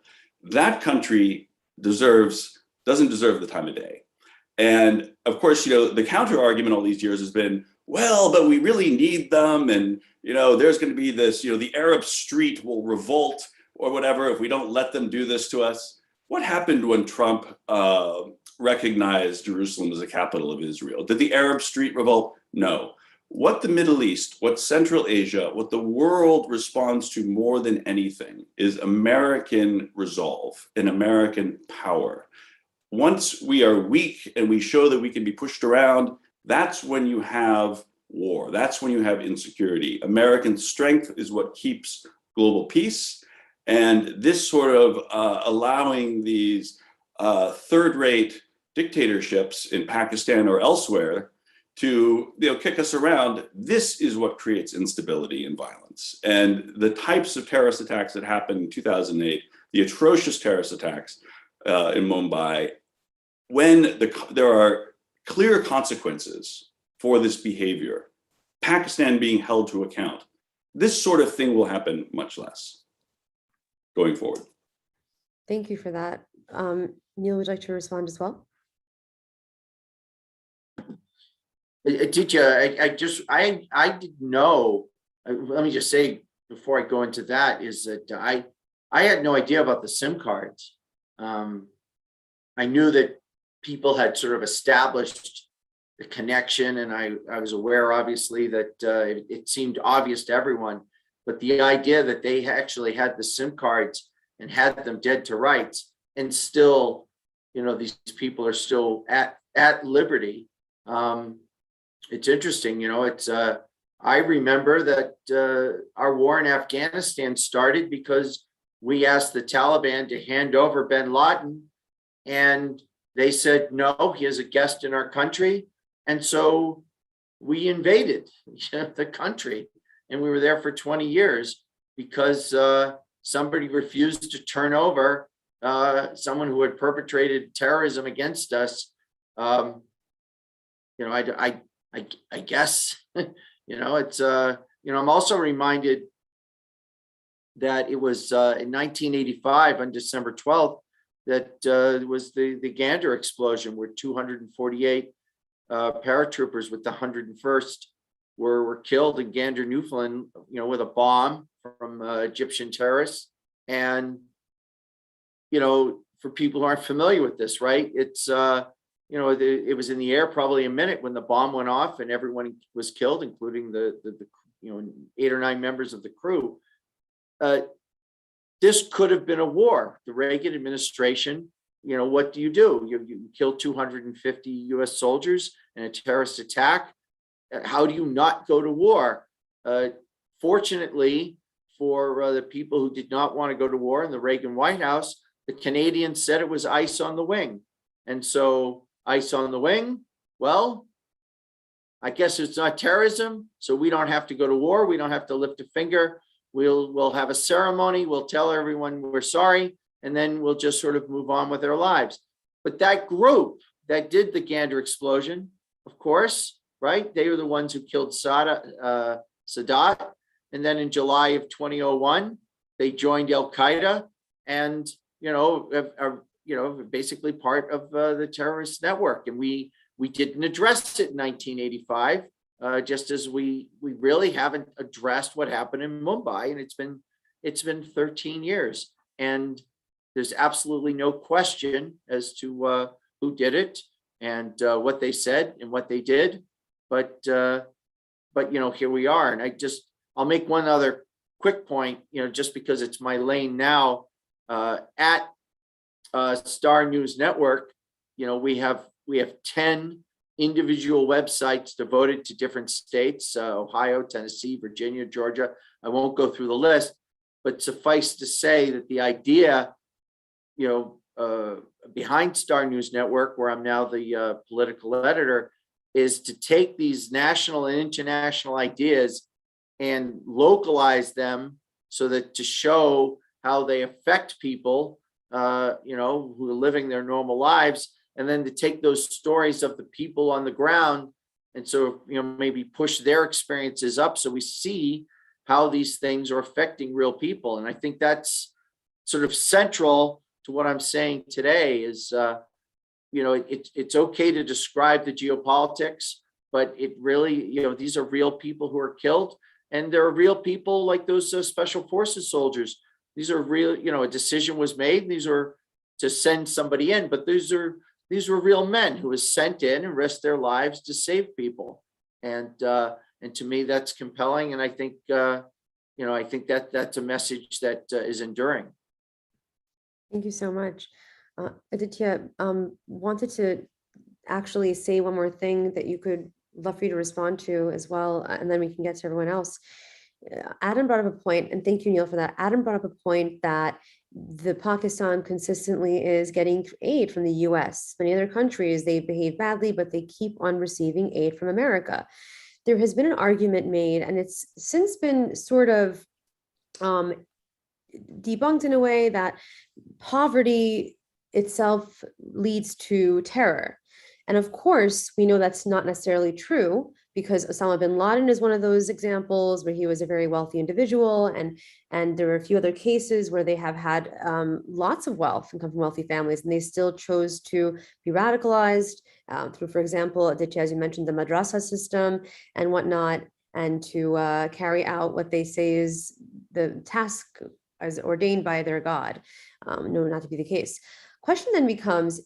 that country doesn't deserve the time of day. And of course, the counter argument all these years has been, well, but we really need them. And, there's going to be this, the Arab street will revolt or whatever if we don't let them do this to us. What happened when Trump recognized Jerusalem as the capital of Israel? Did the Arab street revolt? No. What the Middle East, what Central Asia, what the world responds to more than anything is American resolve and American power. Once we are weak and we show that we can be pushed around, that's when you have war. That's when you have insecurity. American strength is what keeps global peace. And this sort of allowing these third-rate dictatorships in Pakistan or elsewhere to kick us around, this is what creates instability and violence. And the types of terrorist attacks that happened in 2008, the atrocious terrorist attacks in Mumbai, when there are clear consequences for this behavior, Pakistan being held to account, this sort of thing will happen much less going forward.
Thank you for that. Neil, would you like to respond as well?
Aditya, I didn't know. Let me just say before I go into that is that I had no idea about the SIM cards. I knew that people had sort of established the connection, and I was aware, obviously, that it seemed obvious to everyone. But the idea that they actually had the SIM cards and had them dead to rights, and still, these people are still at liberty. It's interesting, I remember that our war in Afghanistan started because we asked the Taliban to hand over bin Laden, and they said, no, he is a guest in our country. And so we invaded the country, and we were there for 20 years because somebody refused to turn over someone who had perpetrated terrorism against us. I guess, it's, I'm also reminded that it was in 1985 on December 12th that was the Gander explosion, where 248 paratroopers with the 101st were killed in Gander, Newfoundland, with a bomb from Egyptian terrorists. And, for people who aren't familiar with this, right, it's, it was in the air probably a minute when the bomb went off and everyone was killed, including the 8 or 9 members of the crew. this could have been a war. The Reagan administration, what do? You kill 250 US soldiers in a terrorist attack. How do you not go to war? Fortunately for the people who did not want to go to war in the Reagan White House, the Canadians said it was ice on the wing. And so ice on the wing, well, I guess it's not terrorism, so we don't have to go to war. We don't have to lift a finger. We'll have a ceremony. We'll tell everyone we're sorry, and then we'll just sort of move on with our lives. But that group that did the Gander explosion, of course, right? They were the ones who killed Sadat. And then in July of 2001, they joined Al Qaeda and, are basically part of the terrorist network. And we didn't address it in 1985, just as we really haven't addressed what happened in Mumbai. And it's been 13 years. And there's absolutely no question as to who did it and what they said and what they did. But here we are. And I'll make one other quick point, just because it's my lane now. At Star News Network, we have 10 individual websites devoted to different states, Ohio, Tennessee, Virginia, Georgia. I won't go through the list, but suffice to say that the idea, behind Star News Network, where I'm now the political editor, is to take these national and international ideas and localize them so that to show how they affect people, who are living their normal lives, and then to take those stories of the people on the ground and so, maybe push their experiences up so we see how these things are affecting real people. And I think that's sort of central to what I'm saying today is, it's okay to describe the geopolitics, but it really, these are real people who are killed. And there are real people like those special forces soldiers. These are real, a decision was made. These are to send somebody in, but these were real men who was sent in and risked their lives to save people. And to me, that's compelling. And I think, I think that's a message that is enduring.
Thank you so much. Aditya, wanted to actually say one more thing that you could love for you to respond to as well, and then we can get to everyone else. Adam brought up a point, and thank you, Neil, for that. Adam brought up a point that the Pakistan consistently is getting aid from the US. Many other countries, they behave badly, but they keep on receiving aid from America. There has been an argument made, and it's since been sort of debunked in a way, that poverty itself leads to terror. And of course, we know that's not necessarily true, because Osama bin Laden is one of those examples where he was a very wealthy individual. And there are a few other cases where they have had lots of wealth and come from wealthy families, and they still chose to be radicalized through, for example, Aditya, as you mentioned, the madrasa system and whatnot, and to carry out what they say is the task as ordained by their God. No, not to be the case. Question then becomes,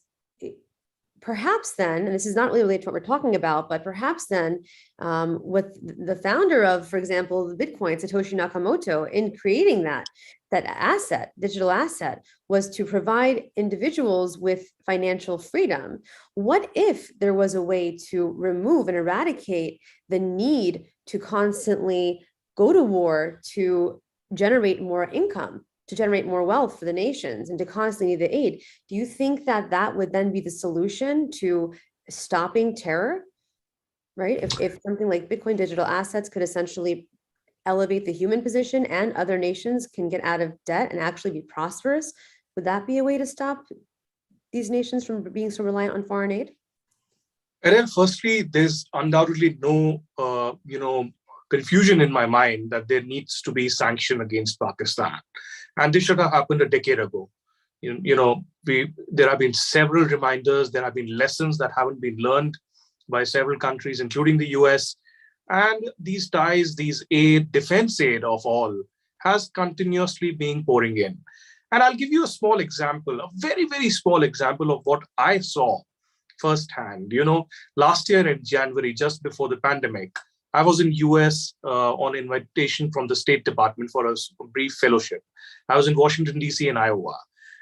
perhaps then, and this is not really related to what we're talking about, but perhaps then what the founder of, for example, the Bitcoin, Satoshi Nakamoto, in creating that asset, digital asset, was to provide individuals with financial freedom. What if there was a way to remove and eradicate the need to constantly go to war to generate more income, to generate more wealth for the nations, and to constantly need the aid? Do you think that that would then be the solution to stopping terror, right? If something like Bitcoin digital assets could essentially elevate the human position and other nations can get out of debt and actually be prosperous, would that be a way to stop these nations from being so reliant on foreign aid?
Adelle, firstly, there's undoubtedly no, confusion in my mind that there needs to be sanction against Pakistan. And this should have happened a decade ago. There have been several reminders, there have been lessons that haven't been learned by several countries, including the US. And these ties, these aid, defense aid of all, has continuously been pouring in. And I'll give you a small example, a very, very small example of what I saw firsthand. Last year in January, just before the pandemic, I was in US on invitation from the State Department for a brief fellowship. I was in Washington, DC and Iowa.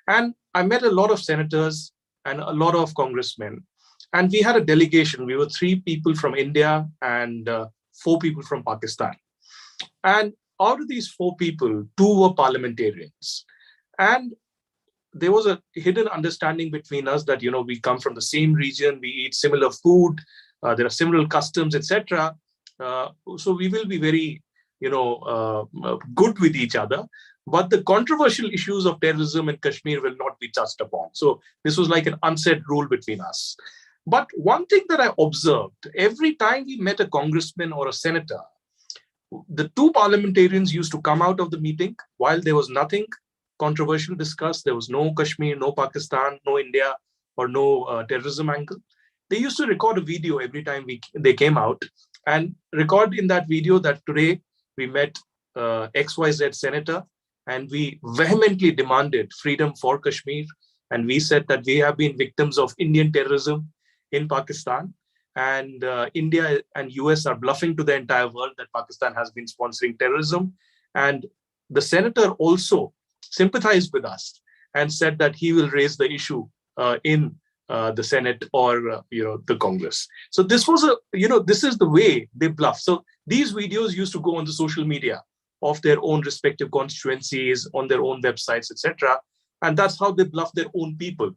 And I met a lot of senators and a lot of congressmen. And we had a delegation. We were 3 people from India and 4 people from Pakistan. And out of these 4 people, 2 were parliamentarians. And there was a hidden understanding between us that, we come from the same region, we eat similar food, there are similar customs, etc. So we will be very, good with each other. But the controversial issues of terrorism in Kashmir will not be touched upon. So this was like an unsaid rule between us. But one thing that I observed, every time we met a congressman or a senator, the 2 parliamentarians used to come out of the meeting while there was nothing controversial discussed. There was no Kashmir, no Pakistan, no India, or no terrorism angle. They used to record a video every time they came out and record in that video that today we met XYZ senator and we vehemently demanded freedom for Kashmir. And we said that we have been victims of Indian terrorism in Pakistan. And India and US are bluffing to the entire world that Pakistan has been sponsoring terrorism. And the senator also sympathized with us and said that he will raise the issue in the Senate or the Congress. So this was this is the way they bluff. So these videos used to go on the social media of their own respective constituencies, on their own websites, etc. And that's how they bluff their own people.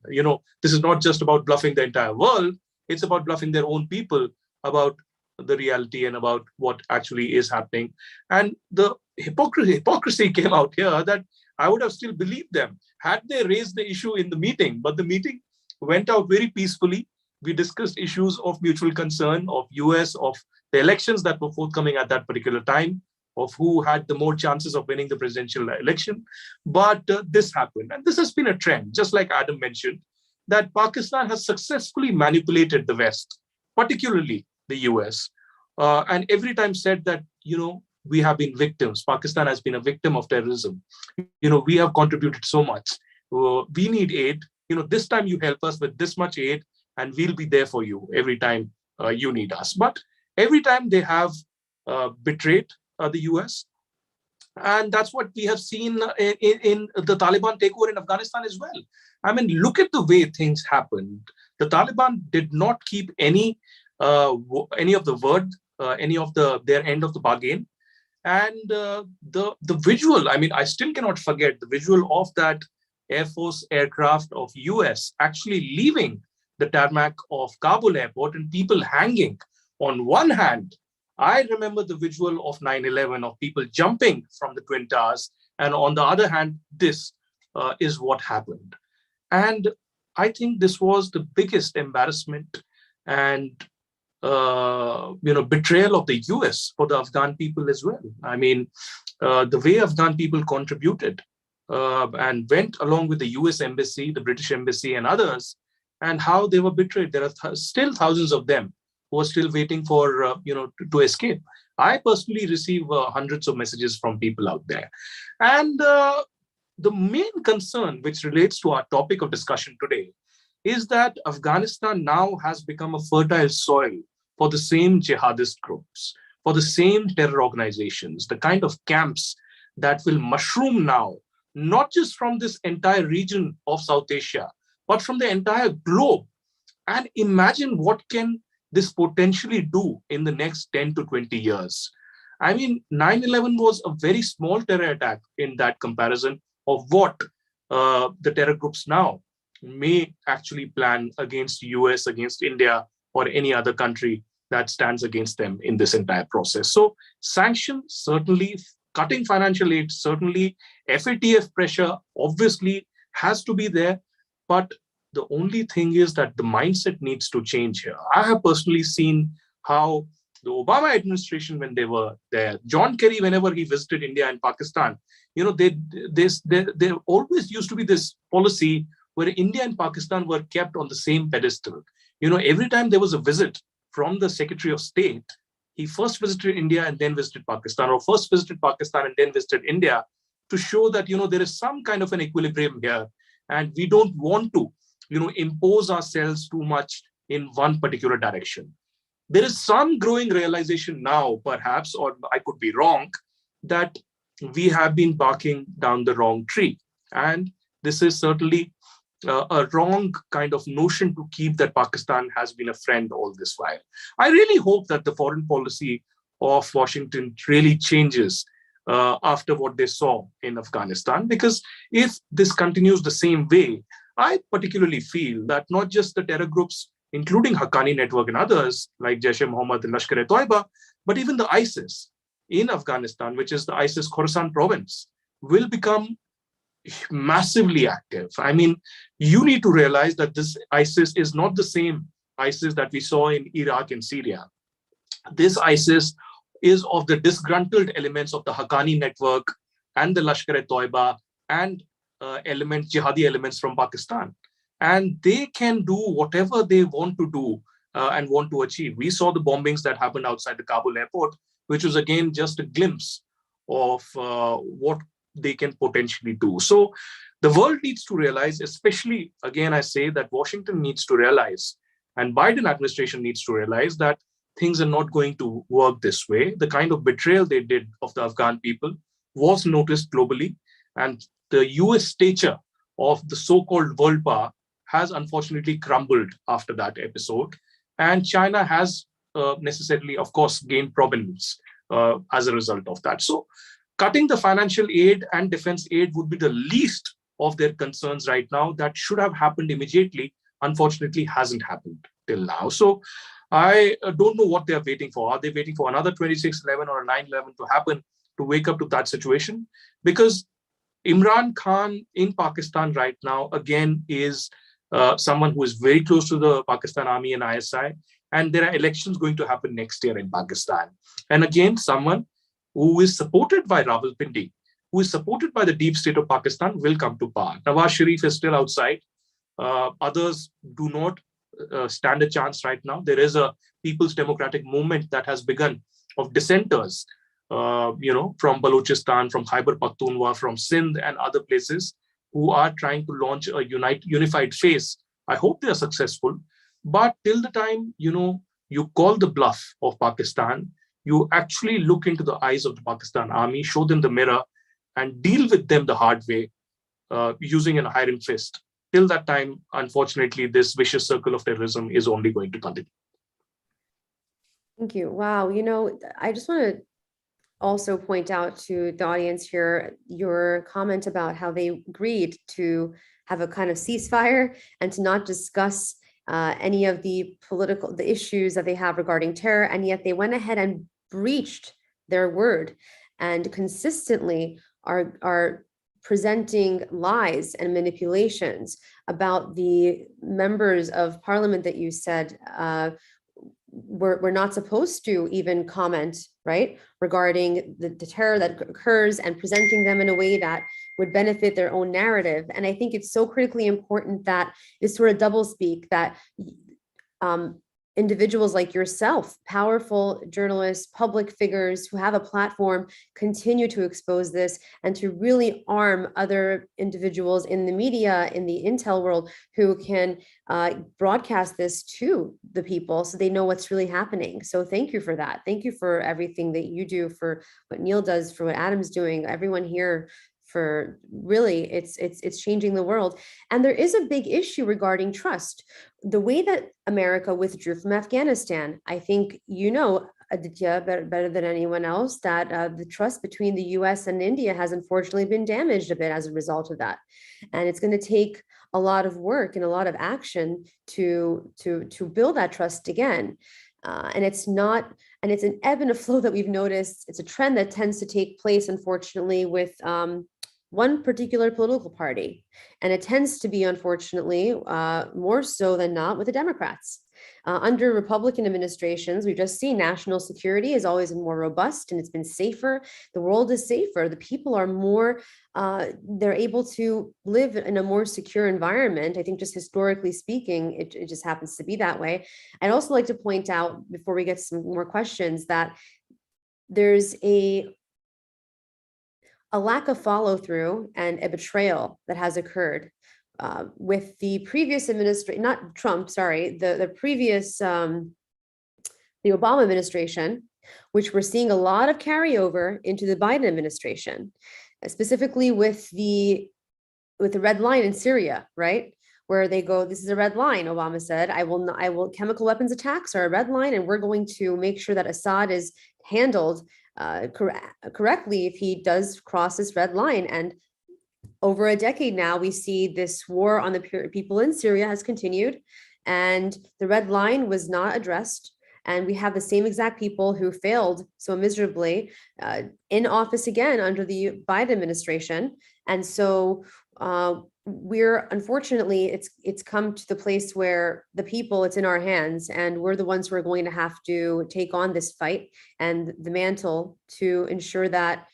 This is not just about bluffing the entire world. It's about bluffing their own people about the reality and about what actually is happening. And the hypocrisy came out here that I would have still believed them had they raised the issue in the meeting. But the meeting went out very peacefully. We discussed issues of mutual concern, of US, of the elections that were forthcoming at that particular time, of who had the more chances of winning the presidential election. But this happened. And this has been a trend, just like Adam mentioned, that Pakistan has successfully manipulated the West, particularly the US, and every time said that, we have been victims. Pakistan has been a victim of terrorism. We have contributed so much. We need aid. This time you help us with this much aid and we'll be there for you every time you need us. But every time they have betrayed the US. And that's what we have seen in the Taliban takeover in Afghanistan as well. I mean, look at the way things happened. The Taliban did not keep any of the word, any of their end of the bargain. And the visual, I mean, I still cannot forget the visual of that Air Force aircraft of US actually leaving the tarmac of Kabul airport and people hanging. On one hand, I remember the visual of 9/11 of people jumping from the Twin Towers. And on the other hand, this is what happened. And I think this was the biggest embarrassment and betrayal of the US for the Afghan people as well. I mean, the way Afghan people contributed and went along with the US embassy, the British embassy and others, and how they were betrayed. There are still thousands of them who are still waiting for, to escape. I personally receive hundreds of messages from people out there. And the main concern, which relates to our topic of discussion today, is that Afghanistan now has become a fertile soil for the same jihadist groups, for the same terror organizations, the kind of camps that will mushroom now, not just from this entire region of South Asia, but from the entire globe. And imagine what can this potentially do in the next 10 to 20 years. I mean, 9/11 was a very small terror attack in that comparison of what the terror groups now may actually plan against US, against India, or any other country that stands against them in this entire process. So sanctions, certainly, cutting financial aid, certainly, FATF pressure obviously has to be there, but the only thing is that the mindset needs to change here. I have personally seen how the Obama administration, when they were there, John Kerry, whenever he visited India and Pakistan, there always used to be this policy where India and Pakistan were kept on the same pedestal. Every time there was a visit from the Secretary of State, he first visited India and then visited Pakistan, or first visited Pakistan and then visited India, to show that, there is some kind of an equilibrium here. And we don't want to, impose ourselves too much in one particular direction. there is some growing realization now, perhaps, or I could be wrong, that we have been barking down the wrong tree. And this is certainly a wrong kind of notion to keep that Pakistan has been a friend all this while. I really hope that the foreign policy of Washington really changes after what they saw in Afghanistan, because if this continues the same way, I particularly feel that not just the terror groups, including Haqqani Network and others like Jaish-e-Mohammed and Lashkar-e-Toiba, but even the ISIS in Afghanistan, which is the ISIS Khorasan province, will become massively active. I mean, you need to realize that this ISIS is not the same ISIS that we saw in Iraq and Syria. This ISIS is of the disgruntled elements of the Haqqani network and the Lashkar-e-Toiba and jihadi elements from Pakistan. And they can do whatever they want to do and want to achieve. We saw the bombings that happened outside the Kabul airport, which was again just a glimpse of what they can potentially do. So the world needs to realize, especially, again, I say that Washington needs to realize, and Biden administration needs to realize that things are not going to work this way. The kind of betrayal they did of the Afghan people was noticed globally, and the US stature of the so-called world power has unfortunately crumbled after that episode. And China has necessarily, of course, gained prominence as a result of that. So cutting the financial aid and defense aid would be the least of their concerns right now. That should have happened immediately. Unfortunately, hasn't happened till now. So I don't know what they're waiting for. Are they waiting for another 26/11 or a 9/11 to happen to wake up to that situation? Because Imran Khan in Pakistan right now, again, is someone who is very close to the Pakistan Army and ISI. And there are elections going to happen next year in Pakistan. And again, someone who is supported by Rawalpindi, who is supported by the deep state of Pakistan, will come to power. Nawaz Sharif is still outside. Others do not stand a chance right now. There is a People's Democratic Movement that has begun of dissenters, from Balochistan, from Khyber Pakhtunkhwa, from Sindh and other places, who are trying to launch a unified face. I hope they are successful. But till the time, you call the bluff of Pakistan, you actually look into the eyes of the Pakistan army, show them the mirror, and deal with them the hard way, using an iron fist. Till that time, unfortunately, this vicious circle of terrorism is only going to continue.
Thank you. Wow. I just want to also point out to the audience here your comment about how they agreed to have a kind of ceasefire and to not discuss any of the issues that they have regarding terror, and yet they went ahead and breached their word and consistently are presenting lies and manipulations about the members of parliament that you said we're not supposed to even comment, right, regarding the terror that occurs, and presenting them in a way that would benefit their own narrative. And I think it's so critically important that this sort of doublespeak, that individuals like yourself, powerful journalists, public figures who have a platform, continue to expose this and to really arm other individuals in the media, in the intel world, who can broadcast this to the people so they know what's really happening. So thank you for that. Thank you for everything that you do, for what Neil does, for what Adam's doing, everyone here, for really, it's changing the world. And there is a big issue regarding trust. The way that America withdrew from Afghanistan, I think Aditya better than anyone else, that the trust between the US and India has unfortunately been damaged a bit as a result of that. And it's going to take a lot of work and a lot of action to build that trust again. And it's an ebb and a flow that we've noticed. It's a trend that tends to take place, unfortunately, with one particular political party. And it tends to be, unfortunately, more so than not, with the Democrats. Under Republican administrations, we've just seen national security is always more robust, and it's been safer. The world is safer. The people are more, they're able to live in a more secure environment. I think just historically speaking, it just happens to be that way. I'd also like to point out, before we get some more questions, that there's a lack of follow through and a betrayal that has occurred with the previous administration, not Trump, sorry, the previous the Obama administration, which we're seeing a lot of carryover into the Biden administration, specifically with the red line in Syria, right? Where they go, this is a red line, Obama said, I will, chemical weapons attacks are a red line, and we're going to make sure that Assad is handled correctly if he does cross this red line. And over a decade now, we see this war on the people in Syria has continued, and the red line was not addressed. And we have the same exact people who failed so miserably in office again under the Biden administration. And so we're, unfortunately, it's come to the place where the people, it's in our hands, and we're the ones who are going to have to take on this fight and the mantle to ensure that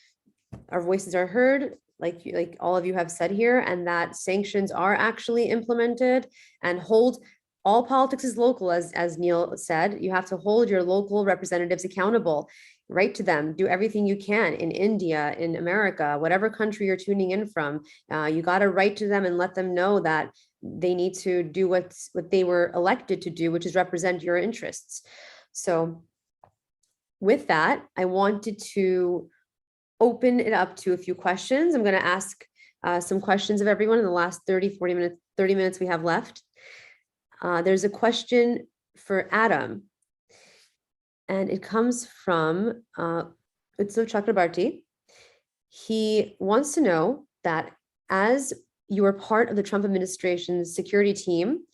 our voices are heard, like all of you have said here, and that sanctions are actually implemented, and hold. All politics is local, as Neil said. You have to hold your local representatives accountable. Write to them, do everything you can in India, in America, whatever country you're tuning in from. You got to write to them and let them know that they need to do what they were elected to do, which is represent your interests. So with that, I wanted to open it up to a few questions. I'm going to ask some questions of everyone in the last 30 minutes we have left. There's a question for Adam, and it comes from Utsav Chakrabarti. He wants to know that as you were part of the Trump administration's security team,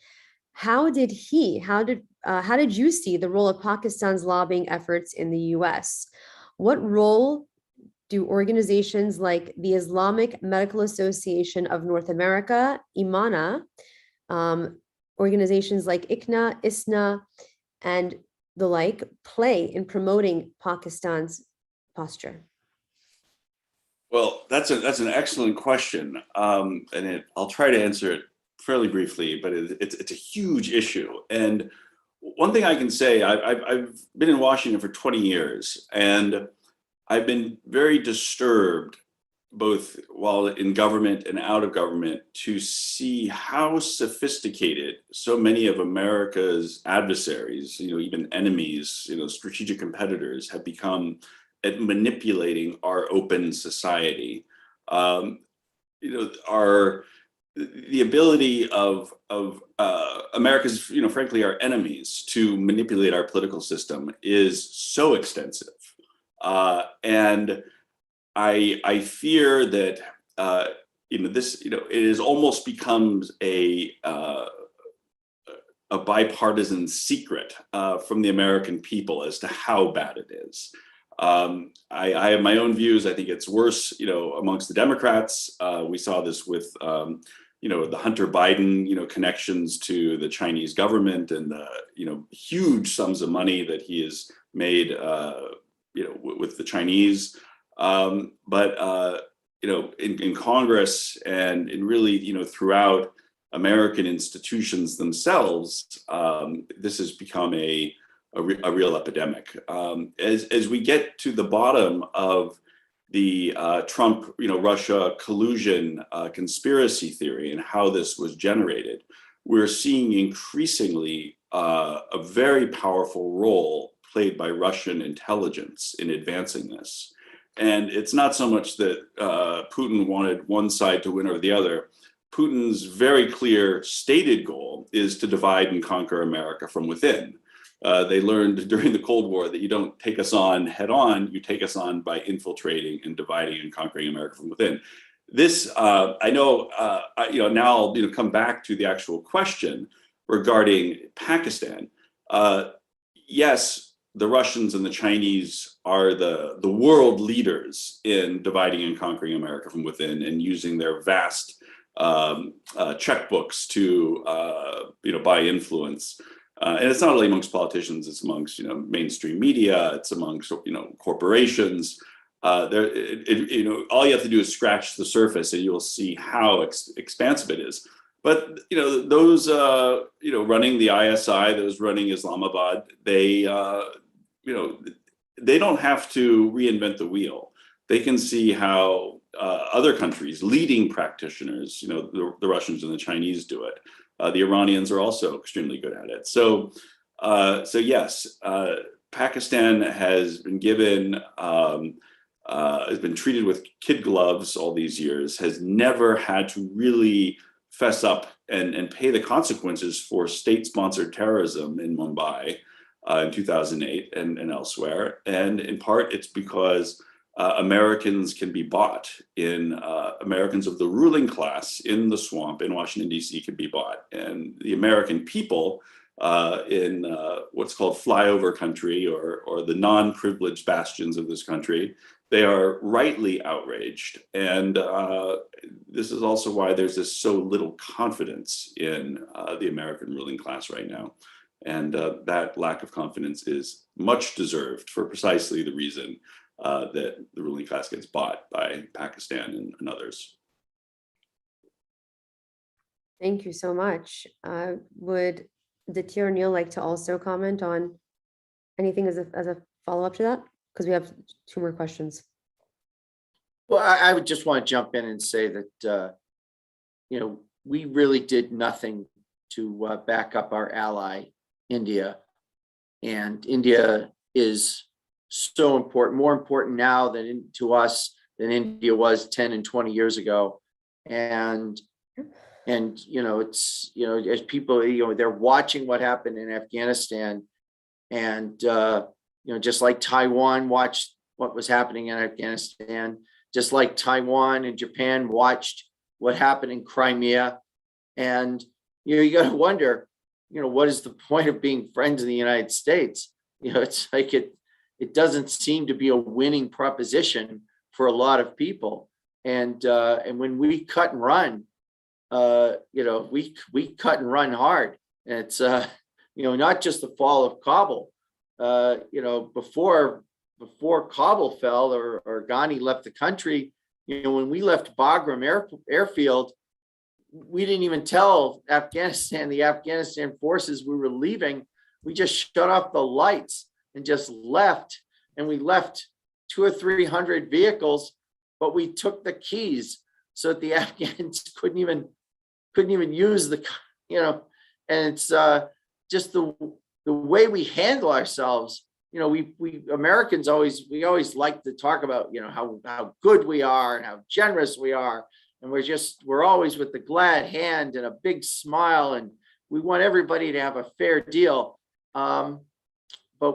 how did you see the role of Pakistan's lobbying efforts in the US? What role do organizations like the Islamic Medical Association of North America, IMANA, organizations like ICNA, ISNA, and the like play in promoting Pakistan's posture?
Well, that's an excellent question, and I'll try to answer it fairly briefly. But it's a huge issue, and one thing I can say, I've been in Washington for 20 years, and I've been very disturbed, both while in government and out of government, to see how sophisticated so many of America's adversaries, even enemies, strategic competitors, have become at manipulating our open society. The ability of America's, frankly, our enemies to manipulate our political system is so extensive, and I fear that this it is almost becomes a bipartisan secret from the American people as to how bad it is. I have my own views. I think it's worse, amongst the Democrats. We saw this with the Hunter Biden connections to the Chinese government, and the huge sums of money that he has made with the Chinese. But in Congress and in really, throughout American institutions themselves, this has become a real epidemic. As we get to the bottom of the Trump, Russia collusion conspiracy theory and how this was generated, we're seeing increasingly a very powerful role played by Russian intelligence in advancing this. And it's not so much that Putin wanted one side to win over the other. Putin's very clear stated goal is to divide and conquer America from within. They learned during the Cold War that you don't take us on head on, you take us on by infiltrating and dividing and conquering America from within. This, I know, now I'll come back to the actual question regarding Pakistan. Yes, the Russians and the Chinese are the world leaders in dividing and conquering America from within, and using their vast checkbooks to buy influence. And it's not only amongst politicians; it's amongst mainstream media. It's amongst corporations. All you have to do is scratch the surface, and you'll see how expansive it is. But those running the ISI, those running Islamabad, they don't have to reinvent the wheel. They can see how other countries, leading practitioners, the Russians and the Chinese do it. The Iranians are also extremely good at it. So yes, Pakistan has been has been treated with kid gloves all these years, has never had to really fess up and pay the consequences for state-sponsored terrorism in Mumbai in 2008 and elsewhere. And in part, it's because Americans can be bought Americans of the ruling class in the swamp in Washington, D.C. can be bought. And the American people in what's called flyover country or the non-privileged bastions of this country, they are rightly outraged. And this is also why there's so little confidence in the American ruling class right now. And that lack of confidence is much deserved for precisely the reason that the ruling class gets bought by Pakistan and others.
Thank you so much. Would Aditya or Neil like to also comment on anything as a follow-up to that? Because we have 2 more questions.
Well, I would just want to jump in and say that, we really did nothing to back up our ally, India. And India is so important, more important now to us than India was 10 and 20 years ago. And it's, as people, they're watching what happened in Afghanistan, and, just like Taiwan watched what was happening in Afghanistan, just like Taiwan and Japan watched what happened in Crimea. And, you got to wonder, what is the point of being friends in the United States? It's like it doesn't seem to be a winning proposition for a lot of people. And when we cut and run, we cut and run hard. And it's, not just the fall of Kabul, before Kabul fell or Ghani left the country, when we left Bagram airfield, we didn't even tell the Afghanistan forces we were leaving. We just shut off the lights and just left. And we left 200 or 300 vehicles, but we took the keys so that the Afghans couldn't even use the, and it's just the way we handle ourselves. We Americans always like to talk about, how good we are and how generous we are. And we're always with the glad hand and a big smile, and we want everybody to have a fair deal. But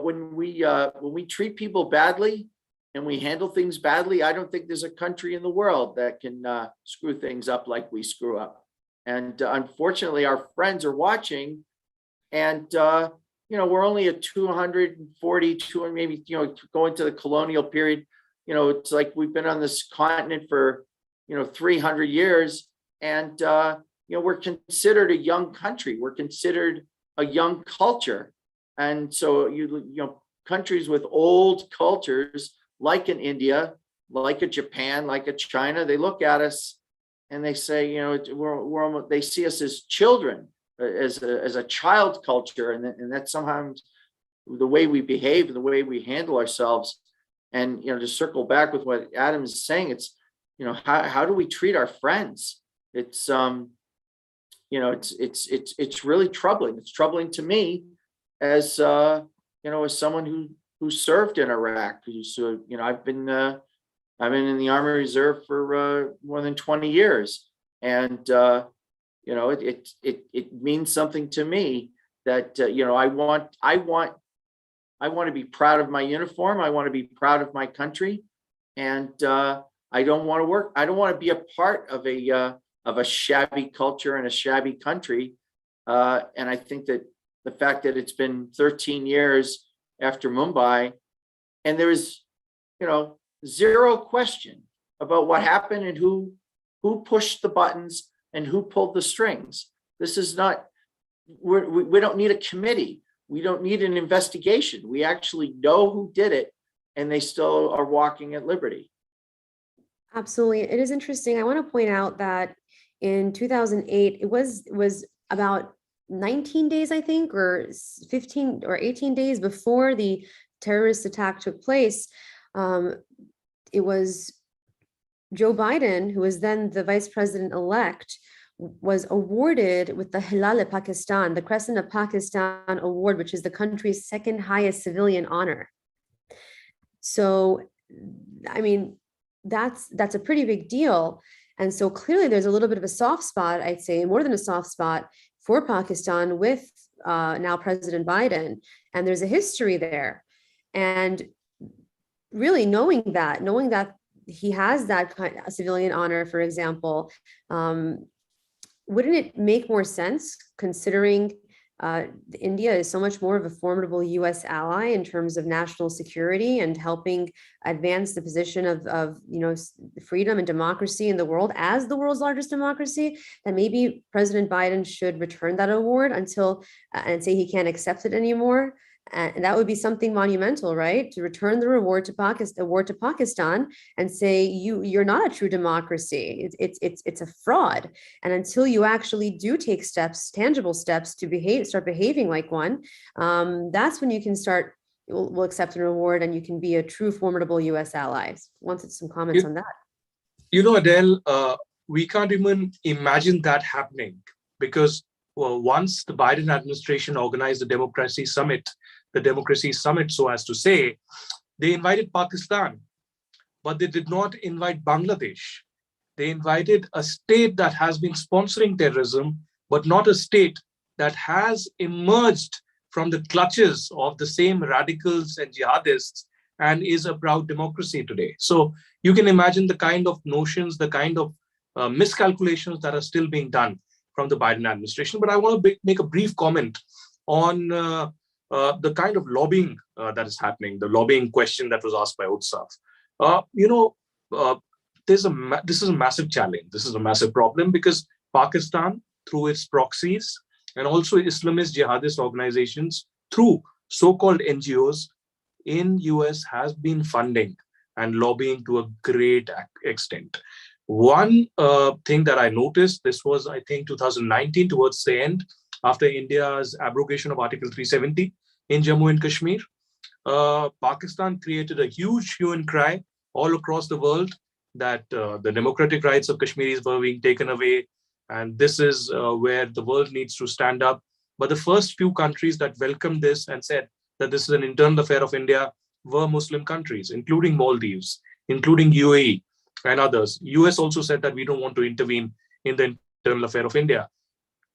when we treat people badly and we handle things badly, I don't think there's a country in the world that can screw things up like we screw up. And unfortunately, our friends are watching, and we're only at 240, 200, maybe, going to the colonial period. It's like we've been on this continent for 300 years, and we're considered a young country. We're considered a young culture. And so countries with old cultures, like in India, like a Japan, like a China, they look at us and they say, they see us as children, as a child culture, and that's sometimes the way we behave, the way we handle ourselves. And to circle back with what Adam is saying, it's how do we treat our friends? It's it's really troubling. It's troubling to me as as someone who served in Iraq. I've been in the Army Reserve for more than 20 years, and it means something to me that I want to be proud of my uniform. I want to be proud of my country, and I don't want to be a part of a shabby culture and a shabby country. And I think that the fact that it's been 13 years after Mumbai, and there is, zero question about what happened and who pushed the buttons and who pulled the strings. This is not, we don't need a committee. We don't need an investigation. We actually know who did it, and they still are walking at liberty.
Absolutely. It is interesting. I want to point out that in 2008, it was about 19 days, I think, or 15 or 18 days before the terrorist attack took place. It was Joe Biden, who was then the vice president-elect, was awarded with the Hilal-e-Pakistan, the Crescent of Pakistan Award, which is the country's second highest civilian honor. So, I mean, that's a pretty big deal. And so clearly there's a little bit of a soft spot, I'd say, more than a soft spot for Pakistan with now President Biden. And there's a history there. And really knowing that he has that kind of civilian honor, for example, wouldn't it make more sense, considering India is so much more of a formidable US ally in terms of national security and helping advance the position of freedom and democracy in the world as the world's largest democracy, that maybe President Biden should return that award until and say he can't accept it anymore? And that would be something monumental, right? To return the award to Pakistan and say you're not a true democracy. It's a fraud. And until you actually do take steps, tangible steps to start behaving like one, that's when you can start. We'll accept an award, and you can be a true formidable U.S. ally. Wanted some comments on that.
Adele, we can't even imagine that happening because once the Biden administration organized the democracy summit, so as to say, they invited Pakistan, but they did not invite Bangladesh. They invited a state that has been sponsoring terrorism, but not a state that has emerged from the clutches of the same radicals and jihadists and is a proud democracy today. So you can imagine the kind of notions, the kind of miscalculations that are still being done from the Biden administration. But I want to make a brief comment on the kind of lobbying that is happening, the lobbying question that was asked by Utsaf. This is a massive challenge. This is a massive problem because Pakistan, through its proxies and also Islamist jihadist organizations, through so-called NGOs in US, has been funding and lobbying to a great extent. One thing that I noticed, this was, I think, 2019, towards the end, after India's abrogation of Article 370 in Jammu and Kashmir, Pakistan created a huge hue and cry all across the world that the democratic rights of Kashmiris were being taken away. And this is where the world needs to stand up. But the first few countries that welcomed this and said that this is an internal affair of India were Muslim countries, including Maldives, including UAE and others. US also said that we don't want to intervene in the internal affair of India,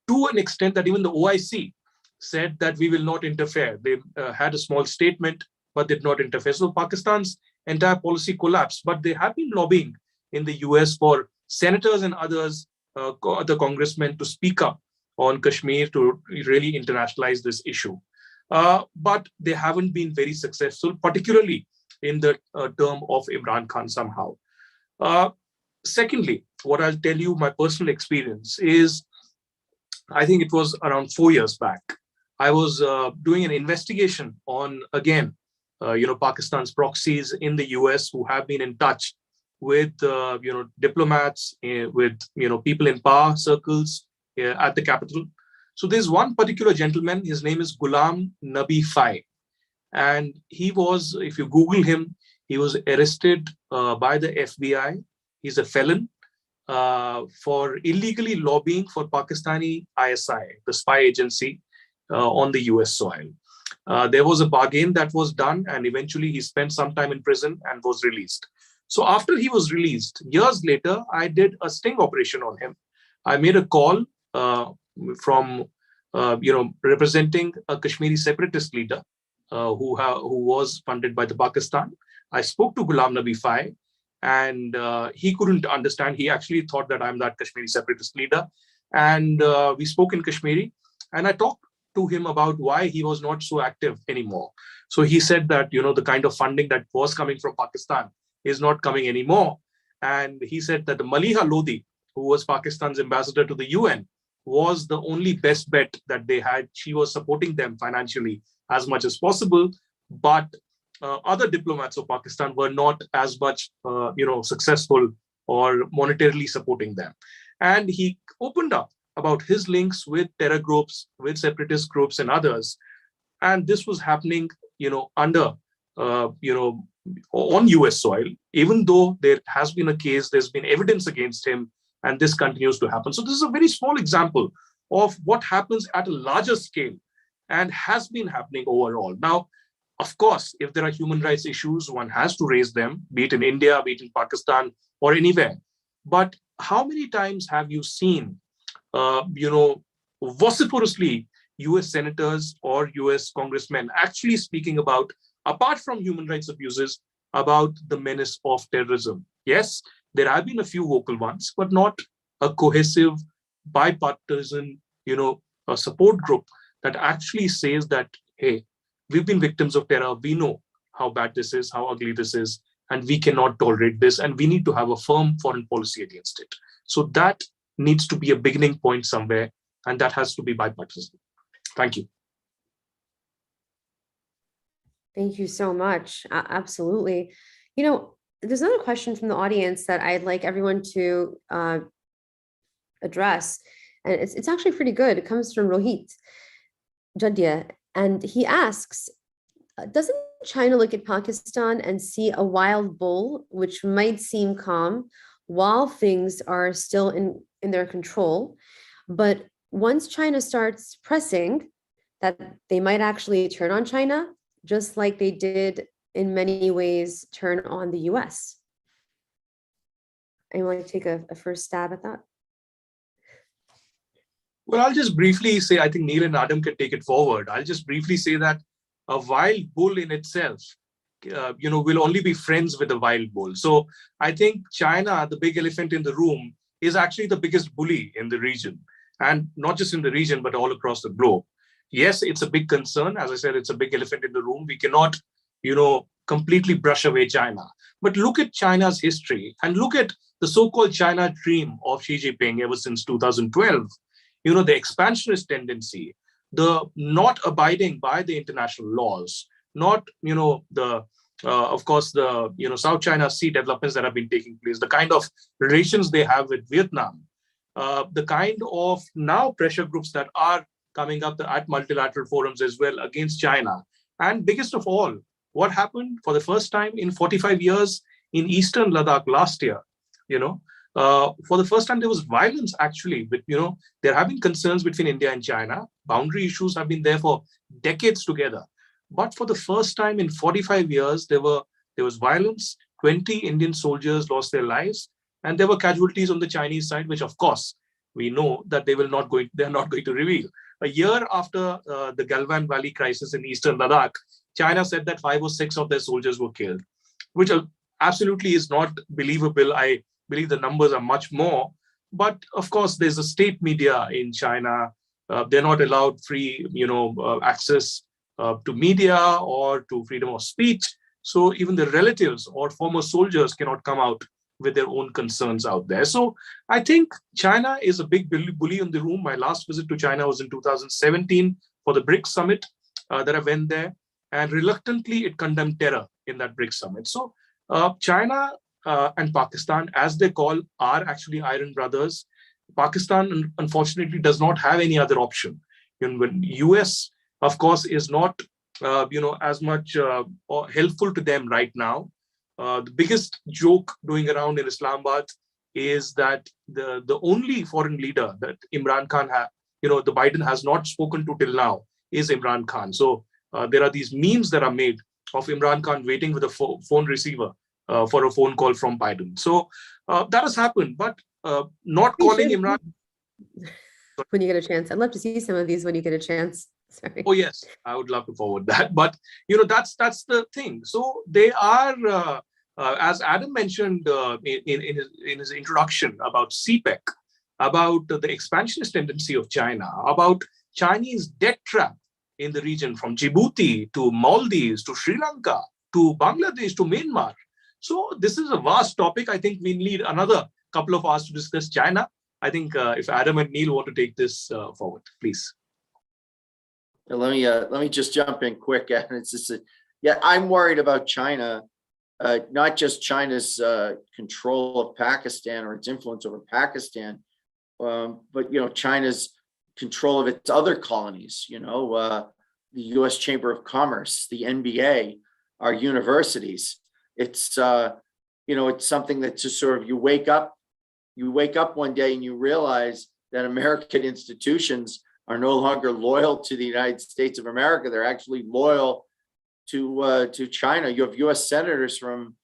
to an extent that even the OIC said that we will not interfere. They had a small statement, but did not interfere. So Pakistan's entire policy collapsed. But they have been lobbying in the US for senators and others, other congressmen, to speak up on Kashmir to really internationalize this issue. But they haven't been very successful, particularly in the term of Imran Khan somehow. Secondly, what I'll tell you, my personal experience is, I think it was around 4 years back, I was doing an investigation on, again, Pakistan's proxies in the US who have been in touch with, diplomats, with, people in power circles at the capital. So there's one particular gentleman, his name is Ghulam Nabi Fai. And he was, if you Google him, he was arrested by the FBI. He's a felon for illegally lobbying for Pakistani ISI, the spy agency on the US soil. There was a bargain that was done, and eventually he spent some time in prison and was released. So after he was released, years later, I did a sting operation on him. I made a call from, representing a Kashmiri separatist leader who was funded by the Pakistan. I spoke to Ghulam Nabi Fai, and he couldn't understand. He actually thought that I'm that Kashmiri separatist leader. And we spoke in Kashmiri, and I talked to him about why he was not so active anymore. So he said that, the kind of funding that was coming from Pakistan is not coming anymore. And he said that the Maliha Lodi, who was Pakistan's ambassador to the UN, was the only best bet that they had. She was supporting them financially as much as possible, but other diplomats of Pakistan were not as much, successful or monetarily supporting them. And he opened up about his links with terror groups, with separatist groups and others. And this was happening, under, on US soil, even though there has been a case, there's been evidence against him and this continues to happen. So this is a very small example of what happens at a larger scale and has been happening overall. Now, of course, if there are human rights issues, one has to raise them, be it in India, be it in Pakistan, or anywhere. But how many times have you seen, vociferously US senators or US congressmen actually speaking about, apart from human rights abuses, about the menace of terrorism? Yes, there have been a few vocal ones, but not a cohesive, bipartisan, a support group that actually says that, hey, we've been victims of terror. We know how bad this is, how ugly this is, and we cannot tolerate this. And we need to have a firm foreign policy against it. So that needs to be a beginning point somewhere, and that has to be bipartisan. Thank you.
Thank you so much. Absolutely. There's another question from the audience that I'd like everyone to address. And it's actually pretty good. It comes from Rohit Jadia. And he asks, doesn't China look at Pakistan and see a wild bull, which might seem calm while things are still in their control? But once China starts pressing, that they might actually turn on China, just like they did in many ways turn on the US. Anyone want to take a first stab at that?
Well, I'll just briefly say, I think Neil and Adam can take it forward. I'll just briefly say that a wild bull in itself, will only be friends with a wild bull. So I think China, the big elephant in the room, is actually the biggest bully in the region. And not just in the region, but all across the globe. Yes, it's a big concern. As I said, it's a big elephant in the room. We cannot, completely brush away China. But look at China's history and look at the so-called China dream of Xi Jinping ever since 2012. The expansionist tendency, the not abiding by the international laws, not, of course, the, South China Sea developments that have been taking place, the kind of relations they have with Vietnam, the kind of now pressure groups that are coming up at multilateral forums as well against China. And biggest of all, what happened for the first time in 45 years in Eastern Ladakh last year, for the first time, there was violence actually. But, there have been concerns between India and China. Boundary issues have been there for decades together. But for the first time in 45 years, there was violence. 20 Indian soldiers lost their lives. And there were casualties on the Chinese side, which, of course, we know that they're not going to reveal. A year after the Galwan Valley crisis in Eastern Ladakh, China said that 5 or 6 of their soldiers were killed, which absolutely is not believable. I believe the numbers are much more. But of course, there's a state media in China. They're not allowed free, access to media or to freedom of speech. So even the relatives or former soldiers cannot come out with their own concerns out there. So I think China is a big bully in the room. My last visit to China was in 2017 for the BRICS summit that I went there. And reluctantly, it condemned terror in that BRICS summit. So China and Pakistan, as they call, are actually iron brothers. Pakistan, unfortunately, does not have any other option. When US, of course, is not, as much helpful to them right now. The biggest joke going around in Islamabad is that the only foreign leader that Imran Khan the Biden has not spoken to till now is Imran Khan. So there are these memes that are made of Imran Khan waiting with a phone receiver for a phone call from Biden. So that has happened, but not calling Imran.
When you get a chance, I'd love to see some of these when you get a chance. Sorry.
Oh yes, I would love to forward that. But that's the thing. So they are, as Adam mentioned in his introduction about CPEC, about the expansionist tendency of China, about Chinese debt trap in the region from Djibouti to Maldives to Sri Lanka to Bangladesh to Myanmar. So this is a vast topic. I think we need another couple of hours to discuss China. I think if Adam and Neil want to take this forward, please.
Let me just jump in quick. And it's just I'm worried about China, not just China's control of Pakistan or its influence over Pakistan, but China's control of its other colonies. The U.S. Chamber of Commerce, the NBA, our universities. It's it's something that just sort of you wake up, you wake up one day and you realize that American institutions are no longer loyal to the United States of America. They're actually loyal to China. You have U.S. senators from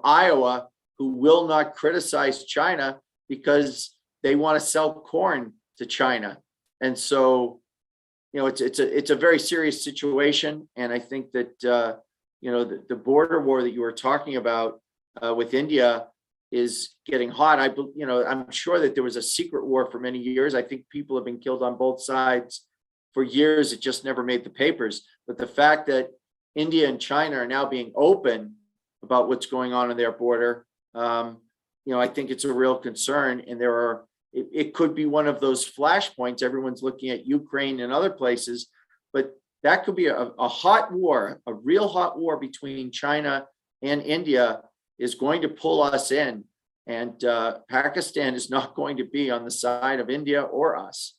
Iowa who will not criticize China because they want to sell corn to China. And so, it's a very serious situation. And I think that the border war that you were talking about with India is getting hot. I'm sure that there was a secret war for many years. I think people have been killed on both sides for years. It just never made the papers. But the fact that India and China are now being open about what's going on in their border, I think it's a real concern. And it could be one of those flashpoints. Everyone's looking at Ukraine and other places, but that could be a hot war, a real hot war between China and India is going to pull us in. And Pakistan is not going to be on the side of India or us.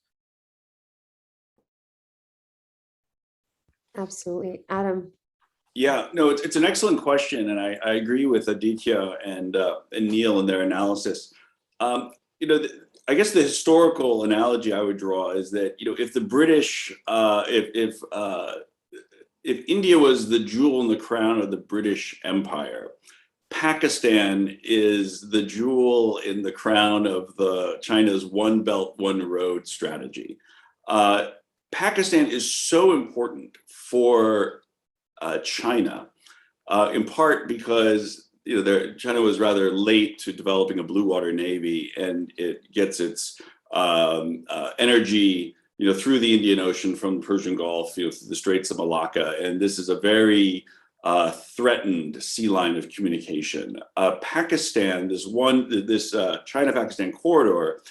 Absolutely. Adam.
Yeah, no, it's an excellent question, and I agree with Aditya and Neil in their analysis. I guess the historical analogy I would draw is that if the British, if India was the jewel in the crown of the British Empire, Pakistan is the jewel in the crown of China's One Belt, One Road strategy. Pakistan is so important for China, in part because China was rather late to developing a blue water navy, and it gets its energy through the Indian Ocean from the Persian Gulf, through the Straits of Malacca, and this is a very threatened sea line of communication. Pakistan, this China-Pakistan corridor,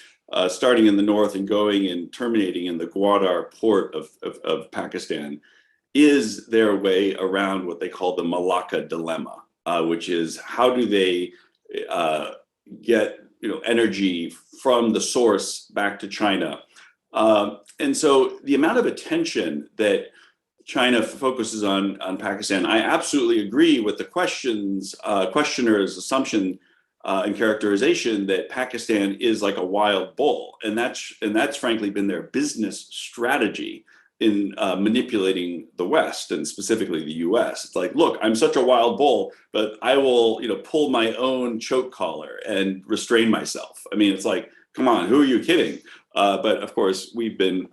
starting in the north and going and terminating in the Gwadar port of Pakistan, is their way around what they call the Malacca dilemma, which is how do they get energy from the source back to China. And so the amount of attention that China focuses on Pakistan, I absolutely agree with the questioner's assumption and characterization that Pakistan is like a wild bull, and that's frankly been their business strategy in manipulating the West, and specifically the U.S. It's like, look, I'm such a wild bull, but I will, pull my own choke collar and restrain myself. I mean, it's like, come on, who are you kidding? But of course, we've been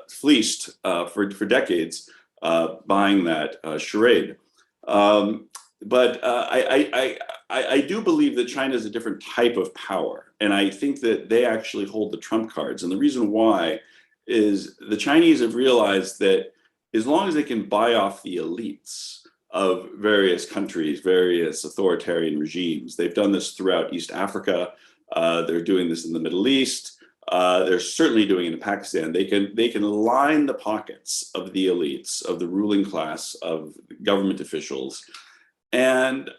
fleeced for decades buying that charade. But I do believe that China is a different type of power, and I think that they actually hold the trump cards. And the reason why is the Chinese have realized that as long as they can buy off the elites of various countries, various authoritarian regimes, they've done this throughout East Africa, they're doing this in the Middle East, they're certainly doing it in Pakistan. They can line the pockets of the elites, of the ruling class, of government officials. And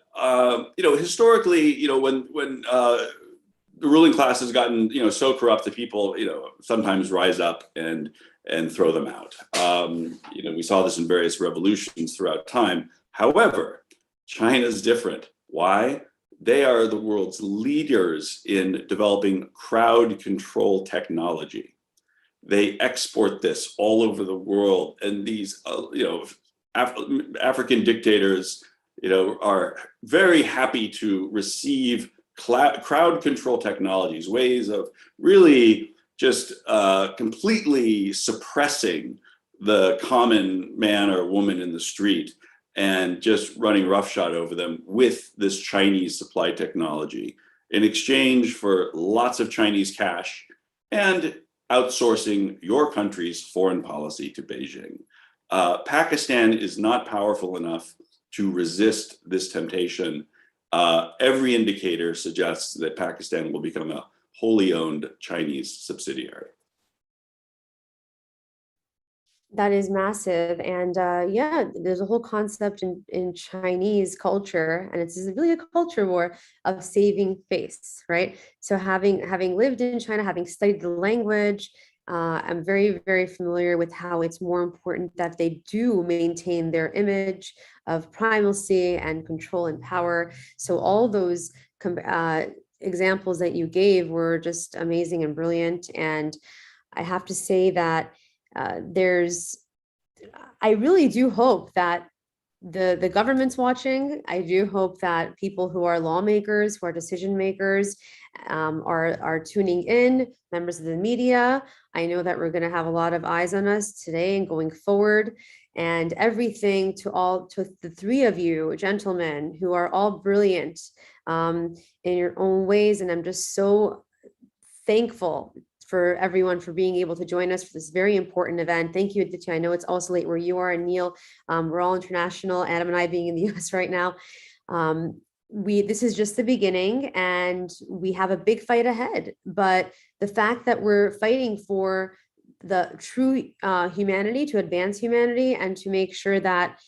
historically, when the ruling class has gotten so corrupt that people sometimes rise up and throw them out. We saw this in various revolutions throughout time. However, China's different. Why? They are the world's leaders in developing crowd control technology. They export this all over the world, and these African dictators are very happy to receive crowd control technologies, ways of really just completely suppressing the common man or woman in the street and just running roughshod over them with this Chinese supply technology in exchange for lots of Chinese cash and outsourcing your country's foreign policy to Beijing. Pakistan is not powerful enough to resist this temptation. Every indicator suggests that Pakistan will become a wholly owned Chinese subsidiary.
That is massive. And there's a whole concept in Chinese culture, and it's really a culture war of saving face, right? So having lived in China, having studied the language, I'm very, very familiar with how it's more important that they do maintain their image of primacy and control and power. So all those examples that you gave were just amazing and brilliant. And I have to say that I really do hope that the government's watching. I do hope that people who are lawmakers, who are decision makers, are tuning in, members of the media. I know that we're going to have a lot of eyes on us today and going forward. And everything to the three of you gentlemen who are all brilliant in your own ways. And I'm just so thankful for everyone for being able to join us for this very important event. Thank you, Aditya. I know it's also late where you are, and Neil. We're all international, Adam and I being in the US right now. This is just the beginning, and we have a big fight ahead. But the fact that we're fighting for the true humanity, to advance humanity, and to make sure that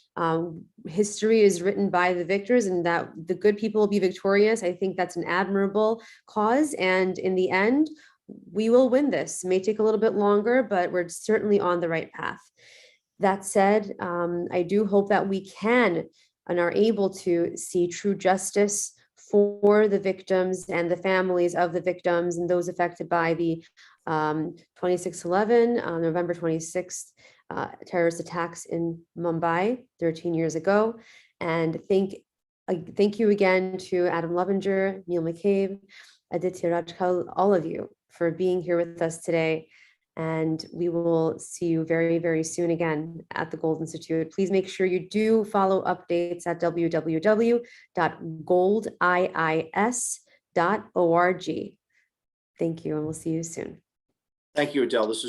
history is written by the victors and that the good people will be victorious, I think that's an admirable cause. And in the end, we will win this. It may take a little bit longer, but we're certainly on the right path. That said, I do hope that we can and are able to see true justice for the victims and the families of the victims and those affected by the 26/11, November 26th terrorist attacks in Mumbai 13 years ago. And thank you again to Adam Lovinger, Neil McCabe, Aditya Rajkal, all of you for being here with us today. And we will see you very, very soon again at the Gold Institute. Please make sure you do follow updates at www.goldiis.org. Thank you, and we'll see you soon.
Thank you, Adele. This was